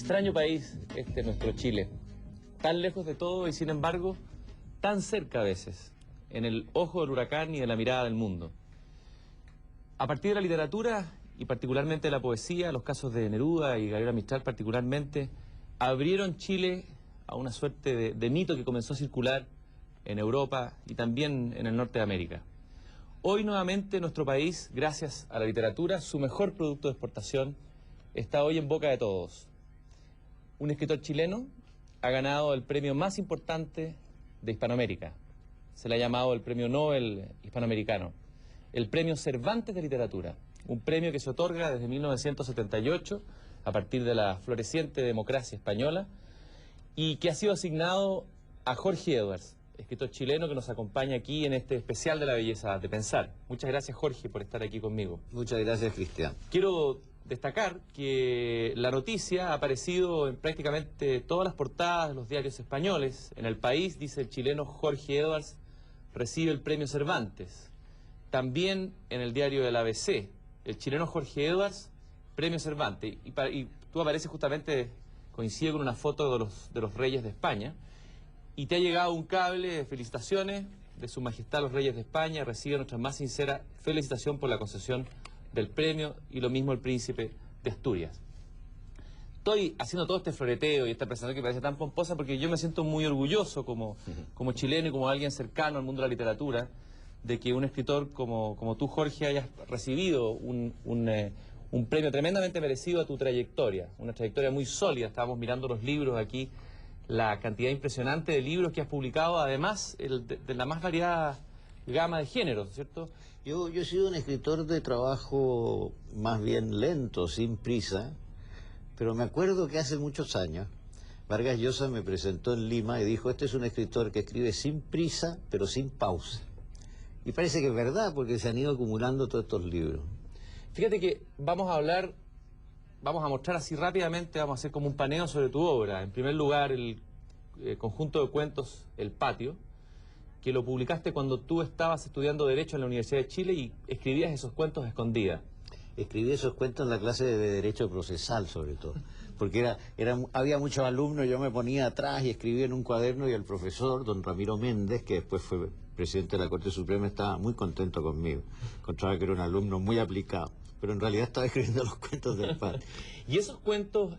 Extraño país este nuestro Chile, tan lejos de todo y sin embargo tan cerca a veces, en el ojo del huracán y de la mirada del mundo. A partir de la literatura y particularmente de la poesía, los casos de Neruda y Gabriela Mistral particularmente, abrieron Chile a una suerte de mito que comenzó a circular en Europa y también en el norte de América. Hoy nuevamente nuestro país, gracias a la literatura, su mejor producto de exportación, está hoy en boca de todos. Un escritor chileno ha ganado el premio más importante de Hispanoamérica. Se le ha llamado el Premio Nobel Hispanoamericano, el Premio Cervantes de Literatura, un premio que se otorga desde 1978 a partir de la floreciente democracia española y que ha sido asignado a Jorge Edwards, escritor chileno que nos acompaña aquí en este especial de la belleza de pensar. Muchas gracias, Jorge, por estar aquí conmigo. Muchas gracias, Cristian. Quiero destacar que la noticia ha aparecido en prácticamente todas las portadas de los diarios españoles. En El País dice el chileno Jorge Edwards recibe el premio Cervantes. También en el diario del ABC, el chileno Jorge Edwards, premio Cervantes. Y tú apareces justamente, coincide con una foto de los reyes de España. Y te ha llegado un cable de felicitaciones de Su Majestad los Reyes de España. Recibe nuestra más sincera felicitación por la concesión del premio y lo mismo el príncipe de Asturias. Estoy haciendo todo este floreteo y esta presentación que parece tan pomposa porque yo me siento muy orgulloso como chileno y como alguien cercano al mundo de la literatura de que un escritor como tú, Jorge, hayas recibido un premio tremendamente merecido a tu trayectoria, una trayectoria muy sólida. Estábamos mirando los libros aquí, la cantidad impresionante de libros que has publicado, además de la más variada gama de géneros, ¿cierto? Yo he sido un escritor de trabajo más bien lento, sin prisa, pero me acuerdo que hace muchos años Vargas Llosa me presentó en Lima y dijo, este es un escritor que escribe sin prisa, pero sin pausa. Y parece que es verdad, porque se han ido acumulando todos estos libros. Fíjate que vamos a mostrar así rápidamente, vamos a hacer como un paneo sobre tu obra. En primer lugar, el conjunto de cuentos El Patio, que lo publicaste cuando tú estabas estudiando Derecho en la Universidad de Chile y escribías esos cuentos a escondidas. Escribí esos cuentos en la clase de Derecho Procesal, sobre todo, porque había muchos alumnos, yo me ponía atrás y escribía en un cuaderno y el profesor, don Ramiro Méndez, que después fue presidente de la Corte Suprema, estaba muy contento conmigo. Encontraba que era un alumno muy aplicado, pero en realidad estaba escribiendo los cuentos del Patio. Y esos cuentos,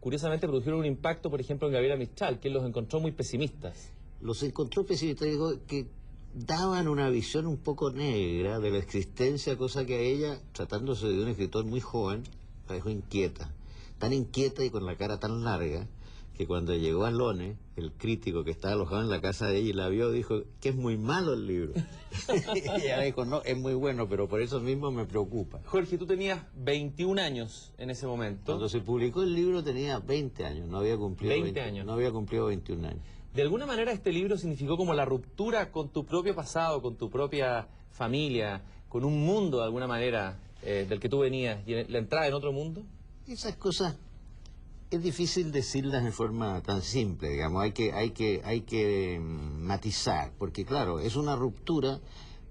curiosamente, produjeron un impacto, por ejemplo, en Gabriela Mistral, que los encontró muy pesimistas. Los encontró pesimistas, digo, que daban una visión un poco negra de la existencia, cosa que a ella, tratándose de un escritor muy joven, la dejó inquieta. Tan inquieta y con la cara tan larga, que cuando llegó a Lone, el crítico que estaba alojado en la casa de ella y la vio, dijo que es muy malo el libro. Y ella dijo, no, es muy bueno, pero por eso mismo me preocupa. Jorge, tú tenías 21 años en ese momento. Cuando se publicó el libro tenía 20 años, no había cumplido 20 años. No había cumplido 21 años. De alguna manera este libro significó como la ruptura con tu propio pasado, con tu propia familia, con un mundo de alguna manera del que tú venías y la entrada en otro mundo. Esas cosas es difícil decirlas de forma tan simple, digamos, hay que matizar, porque claro, es una ruptura,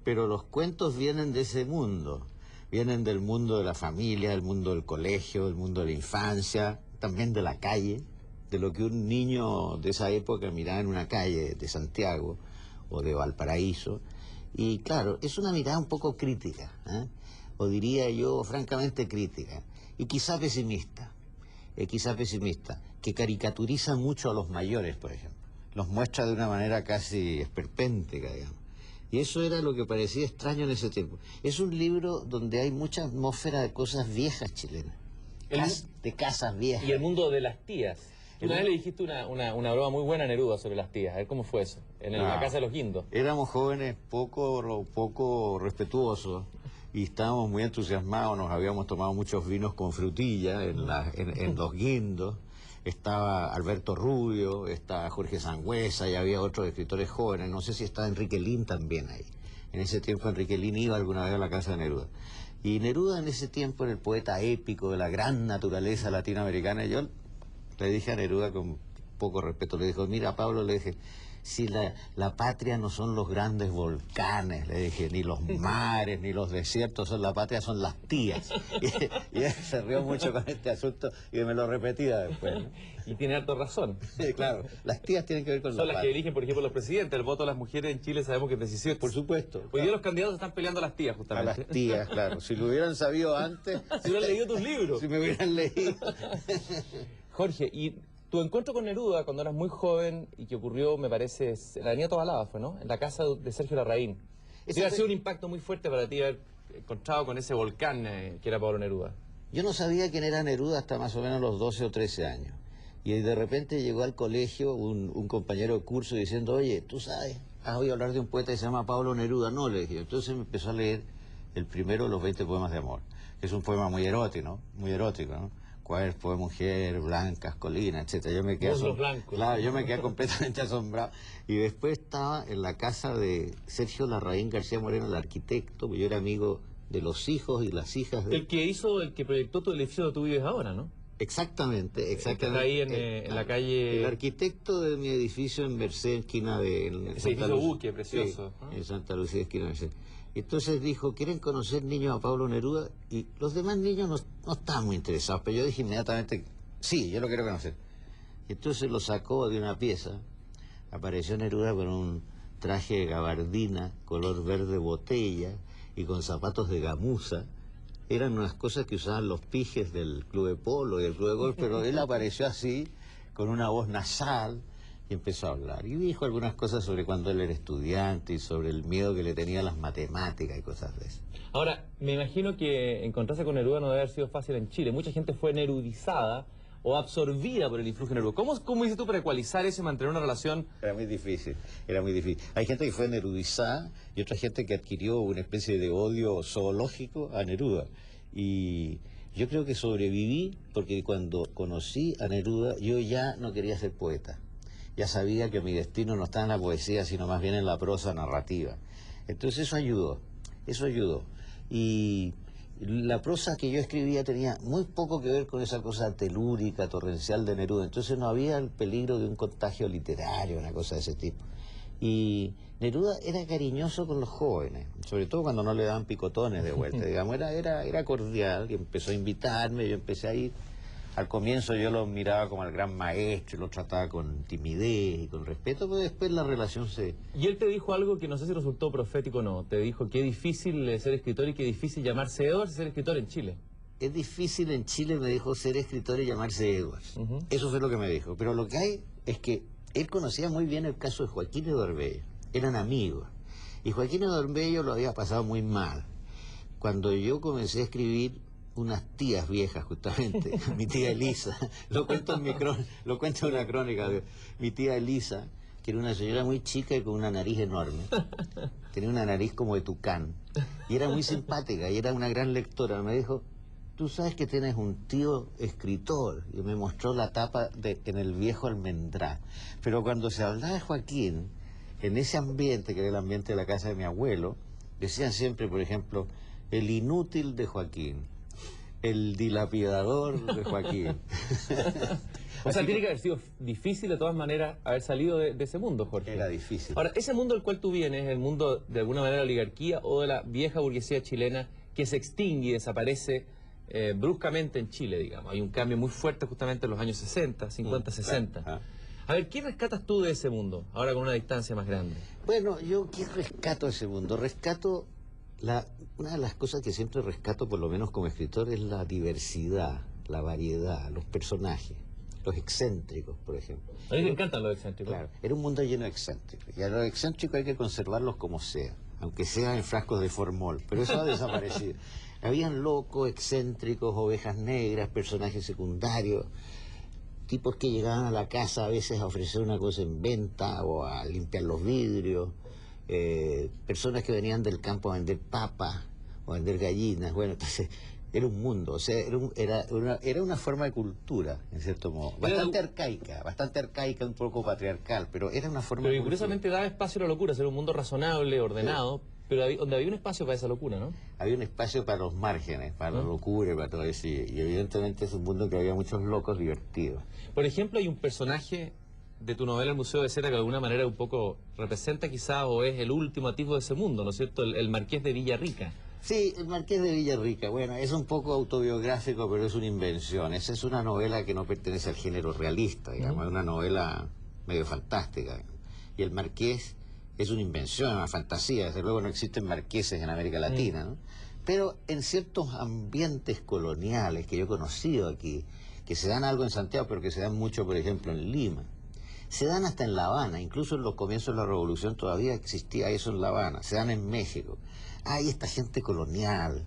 pero los cuentos vienen de ese mundo, vienen del mundo de la familia, del mundo del colegio, del mundo de la infancia, también de la calle, de lo que un niño de esa época miraba en una calle de Santiago o de Valparaíso. Y claro, es una mirada un poco crítica, o diría yo francamente crítica, y quizá pesimista, que caricaturiza mucho a los mayores, por ejemplo. Los muestra de una manera casi esperpéntica, digamos. Y eso era lo que parecía extraño en ese tiempo. Es un libro donde hay mucha atmósfera de cosas viejas chilenas, de casas viejas. Y el mundo de las tías. Una vez le dijiste una broma muy buena a Neruda sobre las tías. A ver cómo fue eso, en la casa de los Guindos. Éramos jóvenes poco respetuosos y estábamos muy entusiasmados. Nos habíamos tomado muchos vinos con frutilla en los Guindos. Estaba Alberto Rubio, estaba Jorge Sangüesa y había otros escritores jóvenes. No sé si estaba Enrique Lin también ahí. En ese tiempo Enrique Lin iba alguna vez a la casa de Neruda. Y Neruda en ese tiempo era el poeta épico de la gran naturaleza latinoamericana. Y yo le dije a Neruda con poco respeto, le dijo, mira Pablo, le dije, si la patria no son los grandes volcanes, le dije, ni los mares, ni los desiertos, la patria son las tías. Y él se rió mucho con este asunto y me lo repetía después, ¿no? Y tiene harto razón. Claro, las tías tienen que ver con Son la las que patria. eligen, por ejemplo, los presidentes. El voto de las mujeres en Chile sabemos que es decisivo. Por supuesto. Hoy día los candidatos están peleando a las tías, A justamente. las tías, claro. Si lo hubieran sabido antes... Si hubieran leído tus libros. Si me hubieran leído. Jorge, y tu encuentro con Neruda cuando eras muy joven y que ocurrió, me parece, en la avenida Tobalaba fue, ¿no? En la casa de Sergio Larraín. Debe haber sido un impacto muy fuerte para ti haber encontrado con ese volcán que era Pablo Neruda. Yo no sabía quién era Neruda hasta más o menos los 12 o 13 años. Y de repente llegó al colegio un compañero de curso diciendo, oye, ¿tú sabes? ¿Has oído hablar de un poeta que se llama Pablo Neruda? No, le dije. Entonces me empezó a leer el primero de los 20 poemas de amor, que es un poema muy erótico, ¿no? Muy erótico, ¿no? Cuerpo de mujer, blancas, colinas, etcétera. Yo me quedé Claro, yo me quedé completamente asombrado. Y después estaba en la casa de Sergio Larraín García Moreno, el arquitecto, porque yo era amigo de los hijos y las hijas de... El que proyectó tu edificio donde tú vives ahora, ¿no? Exactamente, exactamente. Está ahí en la calle... El arquitecto de mi edificio en Merced, esquina de... Ese edificio buque, precioso. Sí, en Santa Lucía, esquina de Merced. Entonces dijo, ¿quieren conocer niños a Pablo Neruda? Y los demás niños no estaban muy interesados, pero yo dije inmediatamente, sí, yo lo quiero conocer. Y entonces lo sacó de una pieza, apareció Neruda con un traje de gabardina, color verde botella, y con zapatos de gamuza. Eran unas cosas que usaban los pijes del club de polo y del club de golf, pero él apareció así, con una voz nasal, y empezó a hablar. Y dijo algunas cosas sobre cuando él era estudiante y sobre el miedo que le tenía a las matemáticas y cosas de eso. Ahora, me imagino que encontrarse con Neruda no debe haber sido fácil en Chile. Mucha gente fue nerudizada o absorbida por el influjo de Neruda. ¿Cómo hiciste tú para ecualizar eso y mantener una relación? Era muy difícil, era muy difícil. Hay gente que fue nerudizada y otra gente que adquirió una especie de odio zoológico a Neruda. Y yo creo que sobreviví porque cuando conocí a Neruda yo ya no quería ser poeta. Ya sabía que mi destino no estaba en la poesía, sino más bien en la prosa narrativa. Entonces eso ayudó. Y la prosa que yo escribía tenía muy poco que ver con esa cosa telúrica, torrencial de Neruda. Entonces no había el peligro de un contagio literario, una cosa de ese tipo. Y Neruda era cariñoso con los jóvenes, sobre todo cuando no le daban picotones de vuelta, digamos, era cordial, y empezó a invitarme, yo empecé a ir. Al comienzo yo lo miraba como al gran maestro y lo trataba con timidez y con respeto, pero después la relación se... Y él te dijo algo que no sé si resultó profético o no. Te dijo qué difícil ser escritor y qué difícil llamarse Edwards y ser escritor en Chile. Es difícil en Chile, me dijo, ser escritor y llamarse Edwards. Eso fue lo que me dijo. Pero lo que hay es que él conocía muy bien el caso de Joaquín Eduardo Bello. Eran amigos. Y Joaquín Eduardo Bello lo había pasado muy mal. Cuando yo comencé a escribir, unas tías viejas, justamente, mi tía Elisa, lo cuento en una crónica de mi tía Elisa, que era una señora muy chica y con una nariz enorme. Tenía una nariz como de tucán. Y era muy simpática y era una gran lectora. Me dijo, tú sabes que tienes un tío escritor. Y me mostró la tapa en el Viejo Almendrá. Pero cuando se hablaba de Joaquín, en ese ambiente, que era el ambiente de la casa de mi abuelo, decían siempre, por ejemplo, el inútil de Joaquín, el dilapidador de Joaquín. O sea, tiene que haber sido difícil de todas maneras haber salido de ese mundo, Jorge. Era difícil. Ahora, ese mundo del cual tú vienes, el mundo de alguna manera de la oligarquía o de la vieja burguesía chilena que se extingue y desaparece bruscamente en Chile, digamos. Hay un cambio muy fuerte justamente en los años 60, 50, 60. Claro. A ver, ¿qué rescatas tú de ese mundo, ahora con una distancia más grande? Bueno, yo ¿qué rescato de ese mundo? Rescato... Una de las cosas que siempre rescato, por lo menos como escritor, es la diversidad, la variedad, los personajes, los excéntricos, por ejemplo. A mí me encantan los excéntricos. Claro, era un mundo lleno de excéntricos, y a los excéntricos hay que conservarlos como sea, aunque sea en frascos de formol, pero eso ha desaparecido. Habían locos, excéntricos, ovejas negras, personajes secundarios, tipos que llegaban a la casa a veces a ofrecer una cosa en venta o a limpiar los vidrios. Personas que venían del campo a vender papas o a vender gallinas. Bueno, entonces era un mundo, o sea, era una forma de cultura, en cierto modo, bastante arcaica, un poco patriarcal, pero era una forma de cultura. Pero curiosamente daba espacio a la locura, era un mundo razonable, ordenado, pero donde había un espacio para esa locura, ¿no? Había un espacio para los márgenes, para la locura, para todo eso, y evidentemente es un mundo que había muchos locos divertidos. Por ejemplo, hay un personaje de tu novela El Museo de Cera, que de alguna manera un poco representa quizá o es el último atisbo de ese mundo, ¿no es cierto? El Marqués de Villarrica. Sí, el Marqués de Villarrica, bueno, es un poco autobiográfico, pero es una invención. Esa es una novela que no pertenece al género realista, digamos, es una novela medio fantástica. Y el Marqués es una invención, una fantasía. Desde luego no existen marqueses en América Latina, ¿no? Pero en ciertos ambientes coloniales que yo he conocido aquí, que se dan algo en Santiago, pero que se dan mucho, por ejemplo, en Lima, se dan hasta en La Habana, incluso en los comienzos de la Revolución todavía existía eso en La Habana, se dan en México. Hay esta gente colonial,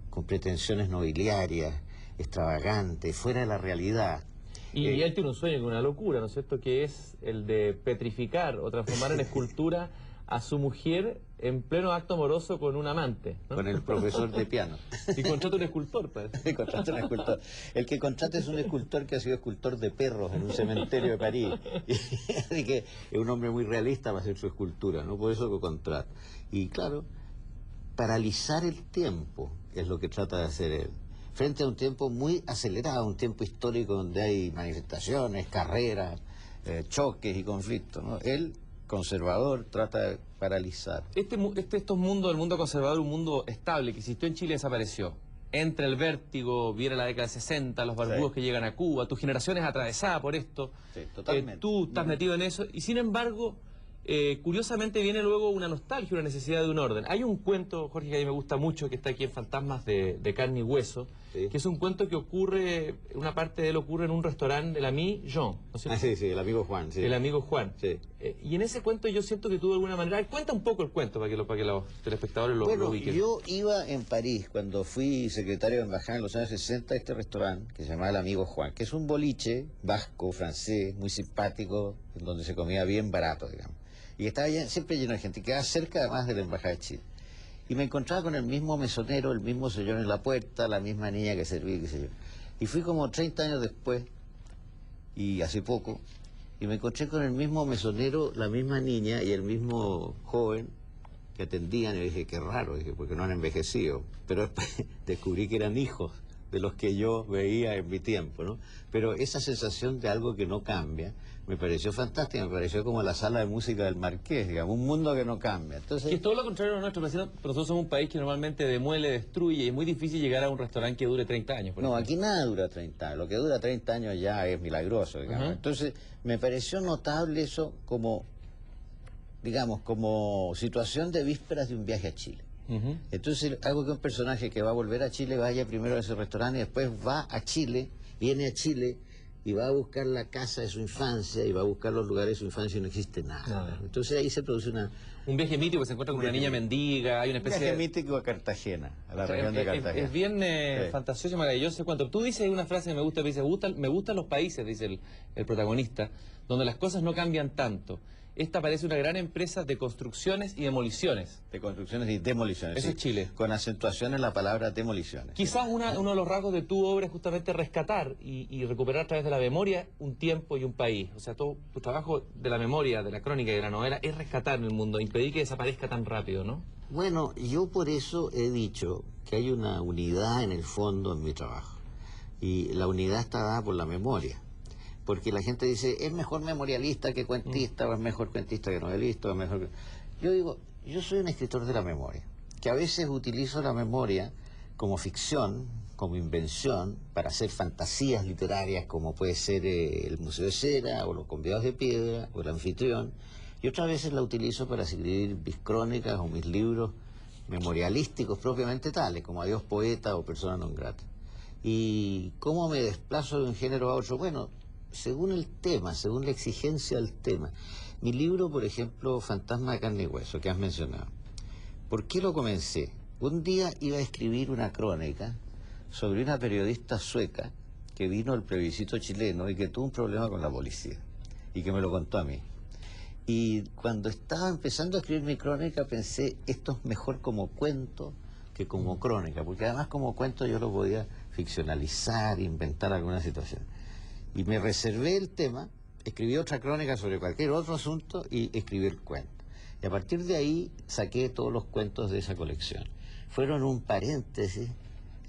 con pretensiones nobiliarias, extravagante, fuera de la realidad. Y él tiene un sueño, una locura, ¿no es cierto?, que es el de petrificar o transformar en escultura a su mujer en pleno acto amoroso con un amante, ¿no? Con el profesor de piano. Y contrata un escultor, parece. Contrata un escultor. El que contrata es un escultor que ha sido escultor de perros en un cementerio de París. Así que es un hombre muy realista para hacer su escultura, ¿no? Por eso lo contrata. Y claro, paralizar el tiempo es lo que trata de hacer él. Frente a un tiempo muy acelerado, un tiempo histórico donde hay manifestaciones, carreras, choques y conflictos, ¿no? Él, conservador, trata de paralizar. Estos mundos, el mundo conservador, un mundo estable que existió en Chile, desapareció. Entra el vértigo, viene la década de 60, los barbudos que llegan a Cuba, tu generación es atravesada por esto. Sí, totalmente. Tú estás metido en eso y sin embargo, curiosamente viene luego una nostalgia, una necesidad de un orden. Hay un cuento, Jorge, que a mí me gusta mucho, que está aquí en Fantasmas de Carne y Hueso, sí, que es un cuento que ocurre, una parte de él ocurre en un restaurante, el ami Jean, ¿no es cierto? Sí, sí, el amigo Juan. Sí. El amigo Juan. Sí. Y en ese cuento yo siento que tú de alguna manera... Cuenta un poco el cuento para que los telespectadores lo ubiquen. Yo iba en París cuando fui secretario de embajada en los años 60 a este restaurante que se llamaba El Amigo Juan, que es un boliche vasco, francés, muy simpático, en donde se comía bien barato, digamos. Y estaba siempre lleno de gente, quedaba cerca además de la embajada de Chile. Y me encontraba con el mismo mesonero, el mismo señor en la puerta, la misma niña que servía, qué sé yo. Y fui como 30 años después, y hace poco, y me encontré con el mismo mesonero, la misma niña y el mismo joven que atendían, y dije, qué raro, dije, porque no han envejecido. Pero después descubrí que eran hijos de los que yo veía en mi tiempo, ¿no? Pero esa sensación de algo que no cambia me pareció fantástica, me pareció como la sala de música del Marqués, digamos, un mundo que no cambia. Entonces, que es todo lo contrario a nuestro vecino, pero nosotros somos un país que normalmente demuele, destruye, y es muy difícil llegar a un restaurante que dure 30 años. No, aquí nada dura 30 años, lo que dura 30 años ya es milagroso, digamos. Entonces, me pareció notable eso como, digamos, como situación de vísperas de un viaje a Chile. Entonces, hago que un personaje que va a volver a Chile vaya primero a ese restaurante y después va a Chile, viene a Chile y va a buscar la casa de su infancia y va a buscar los lugares de su infancia y no existe nada. Entonces ahí se produce un viaje mítico que se encuentra con una niña mendiga, hay una especie de... Un viaje mítico a Cartagena, a la región de Cartagena. Es bien fantasioso y maravilloso. Cuando tú dices una frase que me gusta, dice, me gustan los países, dice el protagonista, donde las cosas no cambian tanto. Esta parece una gran empresa de construcciones y demoliciones. De construcciones y demoliciones. Eso es Chile. Con acentuación en la palabra demoliciones. Quizás uno de los rasgos de tu obra es justamente rescatar y recuperar a través de la memoria un tiempo y un país. O sea, todo tu trabajo de la memoria, de la crónica y de la novela es rescatar en el mundo, impedir que desaparezca tan rápido, ¿no? Bueno, yo por eso he dicho que hay una unidad en el fondo en mi trabajo. Y la unidad está dada por la memoria. Porque la gente dice, es mejor memorialista que cuentista, o es mejor cuentista que novelista, o es mejor... Yo digo, yo soy un escritor de la memoria, que a veces utilizo la memoria como ficción, como invención, para hacer fantasías literarias, como puede ser el Museo de Cera, o Los Convidados de Piedra, o El Anfitrión, y otras veces la utilizo para escribir mis crónicas o mis libros memorialísticos propiamente tales, como Adiós Poeta o Persona non grata. ¿Y cómo me desplazo de un género a otro? Bueno, según el tema, según la exigencia del tema. Mi libro, por ejemplo, Fantasma de Carne y Hueso, que has mencionado. ¿Por qué lo comencé? Un día iba a escribir una crónica sobre una periodista sueca que vino al plebiscito chileno y que tuvo un problema con la policía y que me lo contó a mí. Y cuando estaba empezando a escribir mi crónica pensé, esto es mejor como cuento que como crónica, porque además como cuento yo lo podía ficcionalizar, inventar alguna situación. Y me reservé el tema, escribí otra crónica sobre cualquier otro asunto y escribí el cuento. Y a partir de ahí saqué todos los cuentos de esa colección. Fueron un paréntesis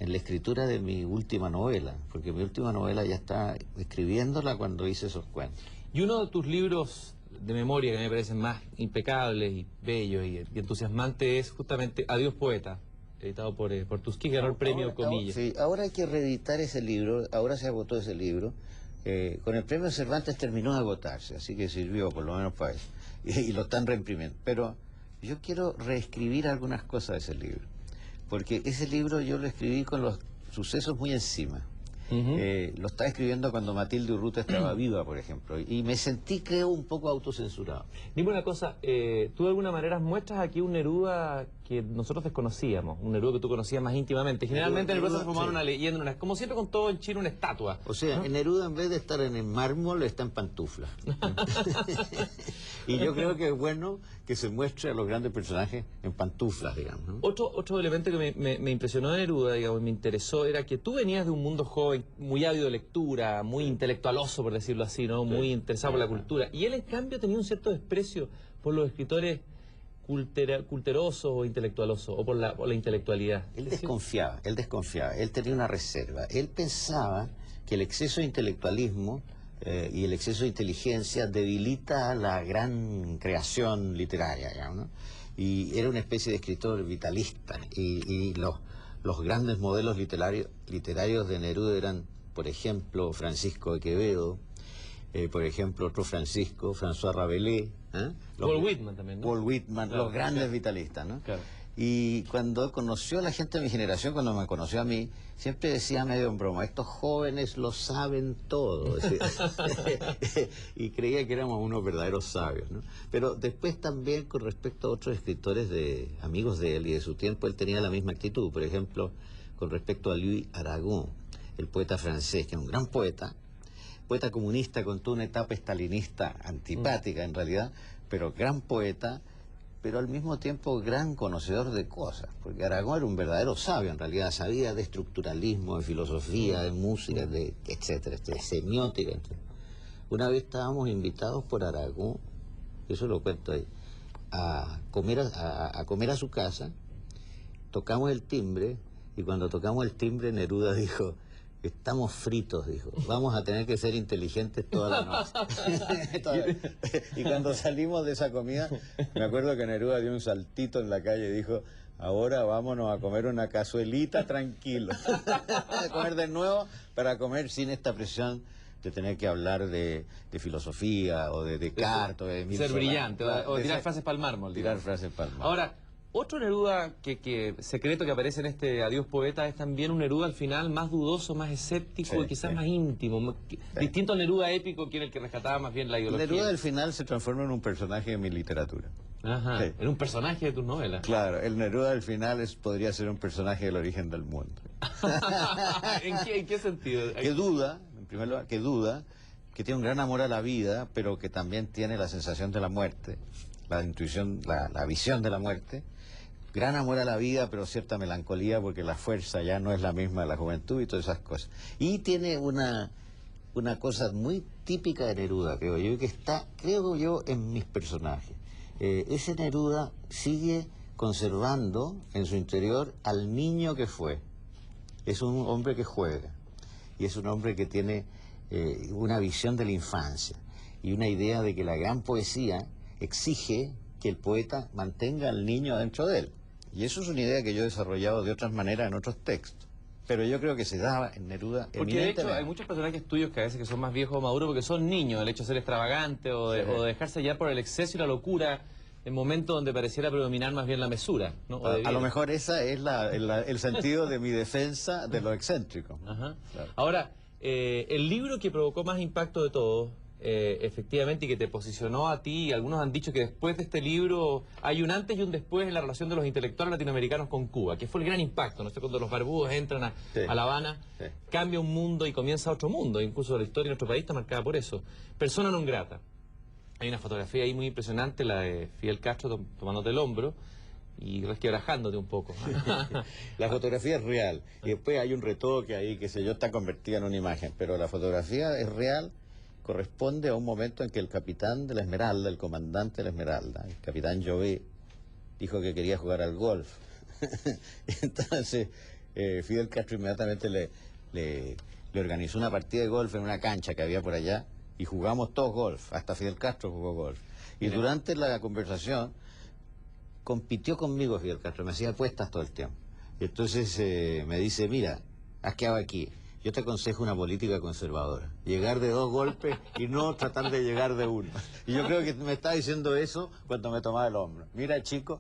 en la escritura de mi última novela, porque mi última novela ya está escribiéndola cuando hice esos cuentos. Y uno de tus libros de memoria que me parecen más impecables y bellos y entusiasmantes es justamente Adiós Poeta, editado por Tusquí, ganó el premio Comillas. Sí, ahora hay que reeditar ese libro, ahora se agotó ese libro. Con el premio Cervantes terminó de agotarse, así que sirvió por lo menos para eso. Y lo están reimprimiendo. Pero yo quiero reescribir algunas cosas de ese libro, porque ese libro yo lo escribí con los sucesos muy encima. Lo estaba escribiendo cuando Matilde Urrutia estaba viva, por ejemplo, y me sentí, creo, un poco autocensurado. Dime una cosa, tú de alguna manera muestras aquí un Neruda que nosotros desconocíamos, un Neruda que tú conocías más íntimamente. Generalmente Neruda se formaba una leyenda, como siempre con todo en Chile, una estatua. O sea, ¿no? Neruda en vez de estar en el mármol está en pantuflas. Y yo creo que es bueno que se muestre a los grandes personajes en pantuflas, digamos, ¿no? Otro elemento que me impresionó de Neruda, digamos, me interesó, era que tú venías de un mundo joven, muy ávido de lectura, muy intelectualoso, por decirlo así, ¿no? Muy interesado por la cultura. Y él, en cambio, tenía un cierto desprecio por los escritores culterosos o intelectualosos, o por la intelectualidad. Él desconfiaba, él tenía una reserva. Él pensaba que el exceso de intelectualismo y el exceso de inteligencia debilita la gran creación literaria, digamos, ¿no? Y era una especie de escritor vitalista, y los grandes modelos literarios de Neruda eran, por ejemplo, Francisco de Quevedo, por ejemplo, otro Francisco, François Rabelais, Paul Whitman también, ¿no? Paul Whitman, claro, los grandes claro. vitalistas, ¿no? Claro. Y cuando conoció a la gente de mi generación, cuando me conoció a mí, siempre decía medio en broma, estos jóvenes lo saben todo. Y creía que éramos unos verdaderos sabios, ¿no? Pero después también, con respecto a otros escritores amigos de él y de su tiempo, él tenía la misma actitud. Por ejemplo, con respecto a Louis Aragon, el poeta francés, que es un gran poeta comunista con toda una etapa estalinista antipática en realidad, pero gran poeta, pero al mismo tiempo gran conocedor de cosas, porque Aragón era un verdadero sabio en realidad, sabía de estructuralismo, de filosofía, de música, de etcétera, de semiótica, etcétera. Una vez estábamos invitados por Aragón, eso lo cuento ahí, a comer a su casa, tocamos el timbre, y cuando tocamos el timbre Neruda dijo: estamos fritos, dijo. Vamos a tener que ser inteligentes toda la noche. Y cuando salimos de esa comida, me acuerdo que Neruda dio un saltito en la calle y dijo: ahora vámonos a comer una cazuelita tranquilo. A comer de nuevo, para comer sin esta presión de tener que hablar de filosofía o de Descartes. O de ser brillante, o tirar frases para el mármol. Tirar frases para el mármol. Ahora, otro Neruda secreto que aparece en este Adiós Poeta es también un Neruda al final más dudoso, más escéptico y quizás más íntimo, distinto al Neruda épico, que era el que rescataba más bien la ideología. Neruda al final se transforma en un personaje de mi literatura. Ajá, en un personaje de tus novelas. Claro, el Neruda al final podría ser un personaje del origen del mundo. ¿En qué sentido? Que duda, en primer lugar, que tiene un gran amor a la vida, pero que también tiene la sensación de la muerte, la intuición, la visión de la muerte. Gran amor a la vida, pero cierta melancolía, porque la fuerza ya no es la misma de la juventud y todas esas cosas. Y tiene una cosa muy típica de Neruda, creo yo, que está, creo yo, en mis personajes. Ese Neruda sigue conservando en su interior al niño que fue. Es un hombre que juega, y es un hombre que tiene una visión de la infancia, y una idea de que la gran poesía exige que el poeta mantenga al niño dentro de él. Y eso es una idea que yo he desarrollado de otras maneras en otros textos. Pero yo creo que se daba en Neruda porque de hecho hay muchos personajes tuyos que a veces que son más viejos o maduros porque son niños, el hecho de ser extravagante o de dejarse llevar por el exceso y la locura en momentos donde pareciera predominar más bien la mesura, ¿no? A lo mejor ese es el sentido de mi defensa de lo excéntrico. Ajá. Claro. Ahora, el libro que provocó más impacto de todos, efectivamente, y que te posicionó a ti, algunos han dicho que después de este libro hay un antes y un después en la relación de los intelectuales latinoamericanos con Cuba, que fue el gran impacto, ¿no sé? Cuando los barbudos entran a La Habana, cambia un mundo y comienza otro mundo, incluso la historia de nuestro país está marcada por eso. Persona non grata. Hay una fotografía ahí muy impresionante, la de Fidel Castro tomándote el hombro y resquebrajándote un poco. La fotografía es real, y después hay un retoque ahí, que sé yo, está convertida en una imagen, pero la fotografía es real. Corresponde a un momento en que el capitán de la Esmeralda, el comandante de la Esmeralda, el capitán Jové, dijo que quería jugar al golf. Entonces, Fidel Castro inmediatamente le organizó una partida de golf en una cancha que había por allá y jugamos todos golf, hasta Fidel Castro jugó golf. Y Mira. durante la conversación compitió conmigo Fidel Castro, me hacía apuestas todo el tiempo. Y entonces me dice, mira, has quedado aquí, yo te aconsejo una política conservadora, llegar de 2 golpes y no tratar de llegar de uno. Y yo creo que me está diciendo eso cuando me tomaba el hombro. Mira, chico.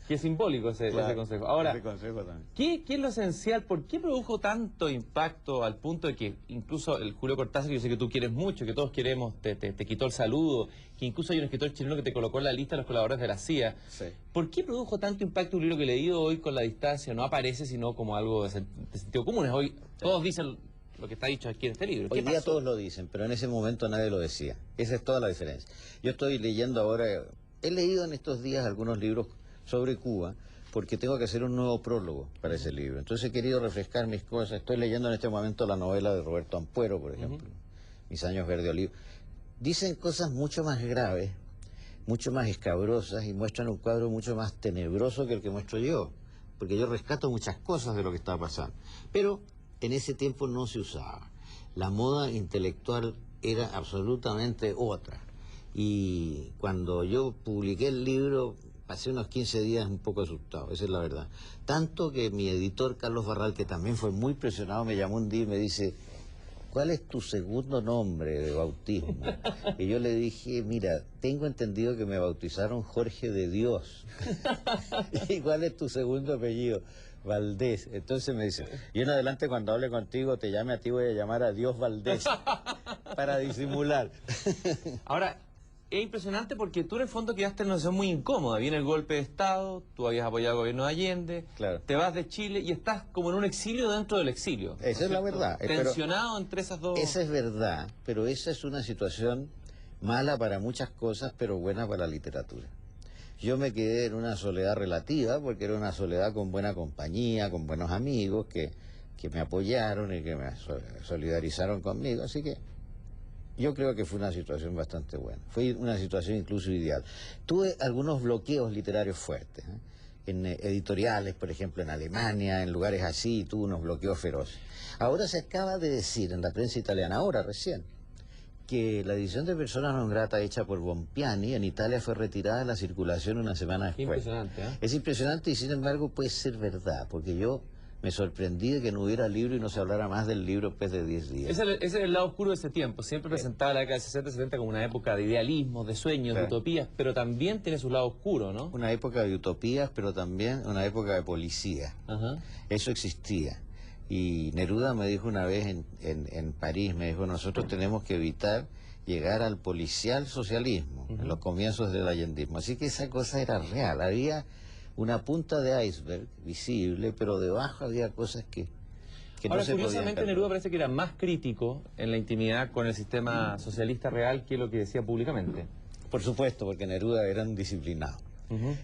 Qué simbólico ese consejo. Ahora, ese consejo también. ¿qué es lo esencial? ¿Por qué produjo tanto impacto al punto de que incluso el Julio Cortázar, que yo sé que tú quieres mucho, que todos queremos, te quitó el saludo, que incluso hay un escritor chileno que te colocó en la lista de los colaboradores de la CIA? Sí. ¿Por qué produjo tanto impacto un libro que leído hoy con la distancia no aparece sino como algo de sentido común? Hoy todos dicen lo que está dicho aquí en este libro. Hoy día pasó? todos lo dicen, pero en ese momento nadie lo decía. Esa es toda la diferencia. Yo estoy leyendo ahora, he leído en estos días algunos libros sobre Cuba, porque tengo que hacer un nuevo prólogo para ese libro. Entonces he querido refrescar mis cosas. Estoy leyendo en este momento la novela de Roberto Ampuero, por ejemplo, Mis años verde olivo. Dicen cosas mucho más graves, mucho más escabrosas y muestran un cuadro mucho más tenebroso que el que muestro yo, porque yo rescato muchas cosas de lo que estaba pasando. Pero en ese tiempo no se usaba. La moda intelectual era absolutamente otra. Y cuando yo publiqué el libro, pasé unos 15 días un poco asustado, esa es la verdad. Tanto que mi editor, Carlos Barral, que también fue muy presionado, me llamó un día y me dice, ¿cuál es tu segundo nombre de bautismo? Y yo le dije, mira, tengo entendido que me bautizaron Jorge de Dios. ¿Y cuál es tu segundo apellido? Valdés. Entonces me dice, y en adelante cuando hable contigo, te llame a ti, voy a llamar a Dios Valdés, para disimular. Ahora, es impresionante porque tú en el fondo quedaste en una situación muy incómoda. Viene el golpe de Estado, tú habías apoyado al gobierno de Allende, Claro. te vas de Chile y estás como en un exilio dentro del exilio. Esa es la verdad. Tensionado entre esas dos... Esa es verdad, pero esa es una situación mala para muchas cosas, pero buena para la literatura. Yo me quedé en una soledad relativa, porque era una soledad con buena compañía, con buenos amigos que me apoyaron y que me solidarizaron conmigo, así que yo creo que fue una situación bastante buena. Fue una situación incluso ideal. Tuve algunos bloqueos literarios fuertes, ¿eh? En editoriales, por ejemplo, en Alemania, en lugares así, tuve unos bloqueos feroces. Ahora se acaba de decir en la prensa italiana, ahora recién, que la edición de Persona non grata hecha por Bompiani en Italia fue retirada de la circulación una semana después. Impresionante, ¿eh? Es impresionante y sin embargo puede ser verdad, porque yo me sorprendí de que no hubiera libro y no se hablara más del libro después de 10 días. Ese es el lado oscuro de ese tiempo. Siempre presentaba la década de 60, 70 como una época de idealismo, de sueños, de utopías, pero también tiene su lado oscuro, ¿no? Una época de utopías, pero también una época de policía. Ajá. Eso existía. Y Neruda me dijo una vez en París, me dijo, nosotros tenemos que evitar llegar al policial socialismo, en los comienzos del allendismo. Así que esa cosa era real. Había una punta de iceberg visible, pero debajo había cosas que Ahora, no se podían curiosamente, calcular. Neruda parece que era más crítico en la intimidad con el sistema socialista real que lo que decía públicamente. Por supuesto, porque Neruda era un disciplinado.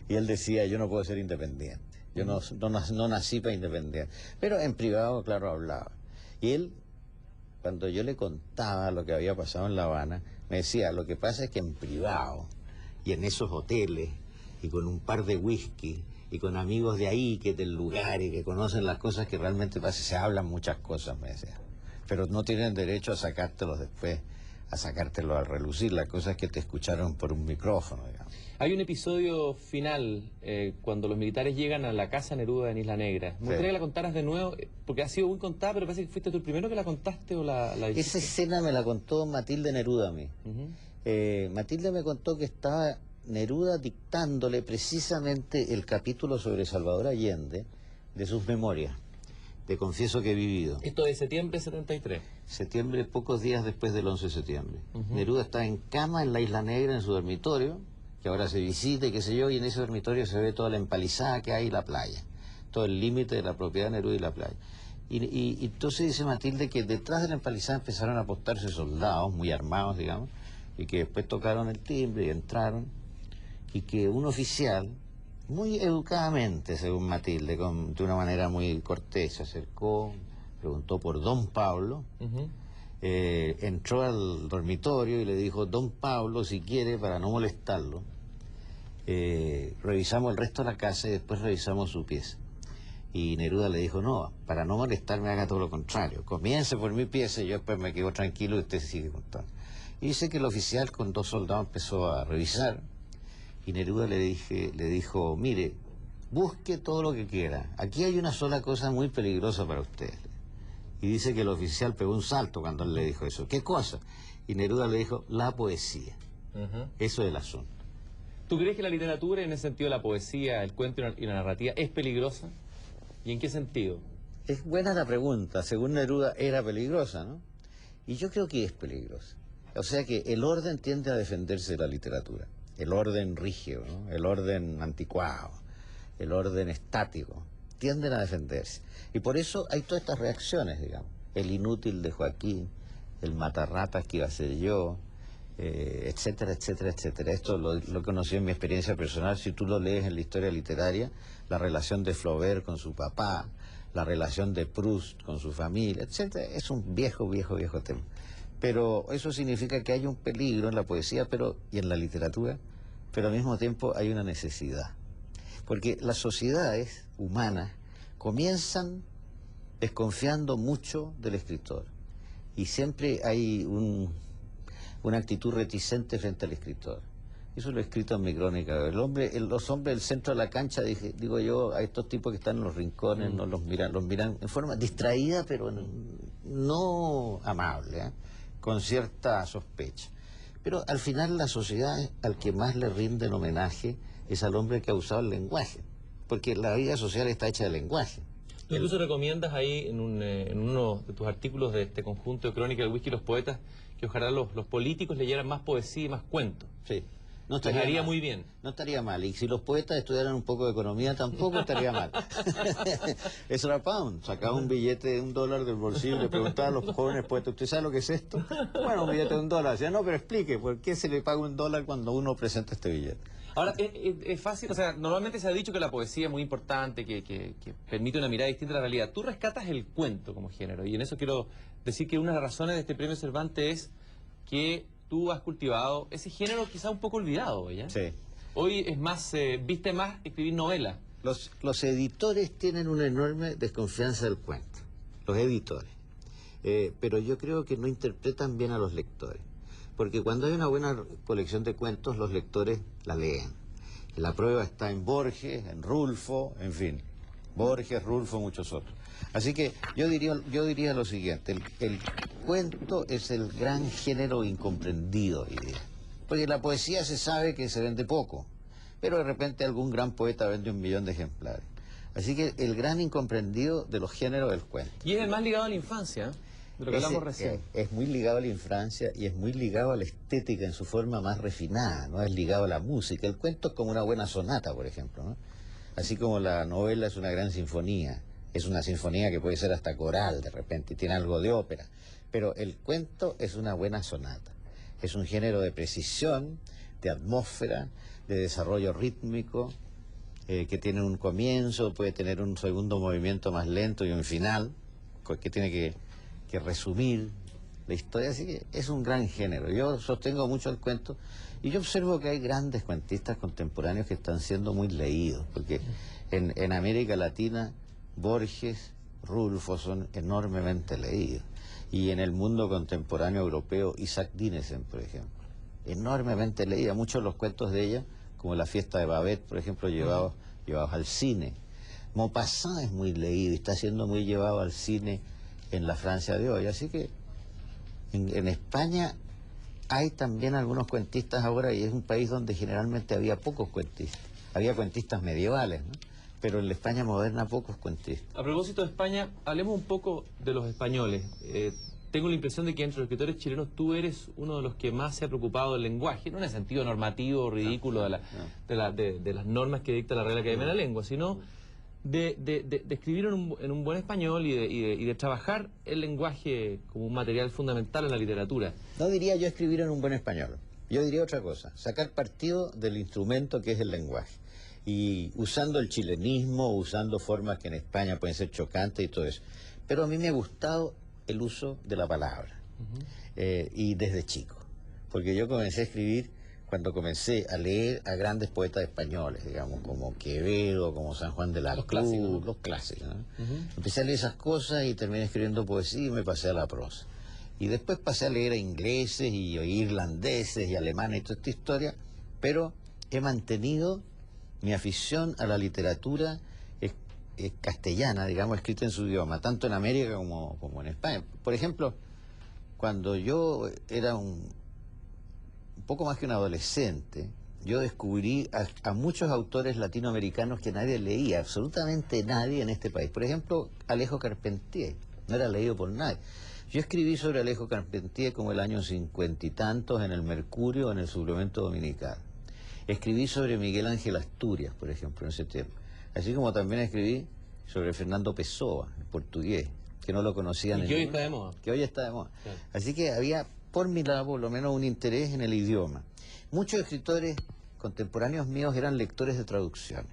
Y él decía, yo no puedo ser independiente. Yo no nací para independiente. Pero en privado, claro, hablaba. Y él, cuando yo le contaba lo que había pasado en La Habana, me decía, lo que pasa es que en privado, y en esos hoteles, y con un par de whisky, y con amigos de ahí, que del lugar, y que conocen las cosas que realmente pasan, se hablan muchas cosas, me decía. Pero no tienen derecho a sacártelos después, a sacártelos al relucir, las cosas que te escucharon por un micrófono, digamos. Hay un episodio final cuando los militares llegan a la casa Neruda en Isla Negra. Me gustaría que la contaras de nuevo, porque ha sido muy contada, pero parece que fuiste tú el primero que la contaste o la dijiste. Esa escena me la contó Matilde Neruda a mí. Matilde me contó que estaba Neruda dictándole precisamente el capítulo sobre Salvador Allende de sus memorias, de Confieso que he vivido. Esto de septiembre de 73. Septiembre, pocos días después del 11 de septiembre. Neruda está en cama en la Isla Negra, en su dormitorio, que ahora se visita y qué sé yo, y en ese dormitorio se ve toda la empalizada que hay y la playa, todo el límite de la propiedad de Neruda y la playa. Y entonces dice Matilde que detrás de la empalizada empezaron a apostarse soldados, muy armados, digamos, y que después tocaron el timbre y entraron, y que un oficial, muy educadamente, según Matilde, de una manera muy cortés, se acercó, preguntó por Don Pablo, entró al dormitorio y le dijo, Don Pablo, si quiere, para no molestarlo, revisamos el resto de la casa y después revisamos su pieza. Y Neruda le dijo, no, para no molestarme haga todo lo contrario. Comience por mi pieza y yo después me quedo tranquilo y usted sigue contando. Y dice que el oficial con 2 soldados empezó a revisar y Neruda le dijo, mire, busque todo lo que quiera. Aquí hay una sola cosa muy peligrosa para usted. Y dice que el oficial pegó un salto cuando él le dijo eso. ¿Qué cosa? Y Neruda le dijo, la poesía. Eso es el asunto. ¿Tú crees que la literatura, en ese sentido la poesía, el cuento y la narrativa, es peligrosa? ¿Y en qué sentido? Es buena la pregunta. Según Neruda era peligrosa, ¿no? Y yo creo que es peligrosa. O sea que el orden tiende a defenderse de la literatura. El orden rígido, ¿no? El orden anticuado, el orden estático, tienden a defenderse. Y por eso hay todas estas reacciones, digamos. El inútil de Joaquín, el matarratas que iba a ser yo, etcétera, etcétera, etcétera. Esto lo conocí en mi experiencia personal. Si tú lo lees en la historia literaria, la relación de Flaubert con su papá, la relación de Proust con su familia, etcétera, es un viejo tema. Pero eso significa que hay un peligro en la poesía y en la literatura, pero al mismo tiempo hay una necesidad. Porque las sociedades humanas comienzan desconfiando mucho del escritor. Y siempre hay una actitud reticente frente al escritor. Eso lo he escrito en mi crónica. Los hombres del centro de la cancha, digo yo, a estos tipos que están en los rincones, no los miran en forma distraída, pero no amable, ¿eh? Con cierta sospecha. Pero al final la sociedad al que más le rinden homenaje es al hombre que ha usado el lenguaje, porque la vida social está hecha de lenguaje. Tú incluso recomiendas ahí en uno de tus artículos de este conjunto de crónica del whisky y los poetas que ojalá los políticos leyeran más poesía y más cuentos. Sí. No estaría muy bien. No estaría mal. Y si los poetas estudiaran un poco de economía, tampoco estaría mal. Eso era Pound. Sacaba un billete de $1 del bolsillo y le preguntaba a los jóvenes poetas, ¿usted sabe lo que es esto? Bueno, un billete de $1. Decía, no, pero explique, ¿por qué se le paga $1 cuando uno presenta este billete? Ahora, es fácil, o sea, normalmente se ha dicho que la poesía es muy importante, que permite una mirada distinta a la realidad. Tú rescatas el cuento como género, y en eso quiero decir que una de las razones de este premio Cervantes es que tú has cultivado ese género quizá un poco olvidado, ¿ya? Sí. Hoy es más, viste más escribir novelas. Los editores tienen una enorme desconfianza del cuento, los editores. Pero yo creo que no interpretan bien a los lectores. Porque cuando hay una buena colección de cuentos, los lectores la leen. La prueba está en Borges, en Rulfo, en fin. Borges, Rulfo, muchos otros. Así que yo diría lo siguiente, el cuento es el gran género incomprendido hoy día. Porque la poesía se sabe que se vende poco, pero de repente algún gran poeta vende 1 millón de ejemplares. Así que el gran incomprendido de los géneros es el cuento. Y es el más ligado a la infancia, de lo que hablamos recién. Es muy ligado a la infancia y es muy ligado a la estética en su forma más refinada, ¿no? Es ligado a la música. El cuento es como una buena sonata, por ejemplo, ¿no? Así como la novela es una gran sinfonía. Es una sinfonía que puede ser hasta coral de repente, y tiene algo de ópera. Pero el cuento es una buena sonata. Es un género de precisión, de atmósfera, de desarrollo rítmico, que tiene un comienzo, puede tener un segundo movimiento más lento y un final, que tiene que resumir la historia. Así que es un gran género. Yo sostengo mucho el cuento y yo observo que hay grandes cuentistas contemporáneos que están siendo muy leídos, porque en América Latina Borges, Rulfo son enormemente leídos. Y en el mundo contemporáneo europeo, Isaac Dinesen, por ejemplo, enormemente leída. Muchos de los cuentos de ella, como La fiesta de Babette, por ejemplo, llevados al cine. Maupassant es muy leído y está siendo muy llevado al cine en la Francia de hoy. Así que en España hay también algunos cuentistas ahora, y es un país donde generalmente había pocos cuentistas. Había cuentistas medievales, ¿no? Pero en la España moderna pocos cuentistas. A propósito de España, hablemos un poco de los españoles. Tengo la impresión de que entre los escritores chilenos tú eres uno de los que más se ha preocupado del lenguaje, no en el sentido normativo o ridículo de las normas que dicta la Real Academia de la Lengua, sino de escribir en un buen español y de trabajar el lenguaje como un material fundamental en la literatura. No diría yo escribir en un buen español, yo diría otra cosa, sacar partido del instrumento que es el lenguaje. Y usando el chilenismo, usando formas que en España pueden ser chocantes y todo eso. Pero a mí me ha gustado el uso de la palabra, y desde chico. Porque yo comencé a escribir cuando comencé a leer a grandes poetas españoles, digamos, como Quevedo, como San Juan de la Los Cruz, clásicos, ¿no? los clásicos, ¿no? Ujú. Empecé a leer esas cosas y terminé escribiendo poesía y me pasé a la prosa. Y después pasé a leer a ingleses y irlandeses y alemanes y toda esta historia, pero he mantenido mi afición a la literatura castellana, digamos, escrita en su idioma, tanto en América como en España. Por ejemplo, cuando yo era un poco más que un adolescente, yo descubrí a muchos autores latinoamericanos que nadie leía, absolutamente nadie en este país. Por ejemplo, Alejo Carpentier, no era leído por nadie. Yo escribí sobre Alejo Carpentier como el año 50 y tantos en el Mercurio, en el suplemento dominical. Escribí sobre Miguel Ángel Asturias, por ejemplo, en ese tiempo. Así como también escribí sobre Fernando Pessoa, el portugués, que no lo conocían. Y que hoy está de moda. Que hoy está de moda. Claro. Así que había, por mi lado, por lo menos un interés en el idioma. Muchos escritores contemporáneos míos eran lectores de traducciones.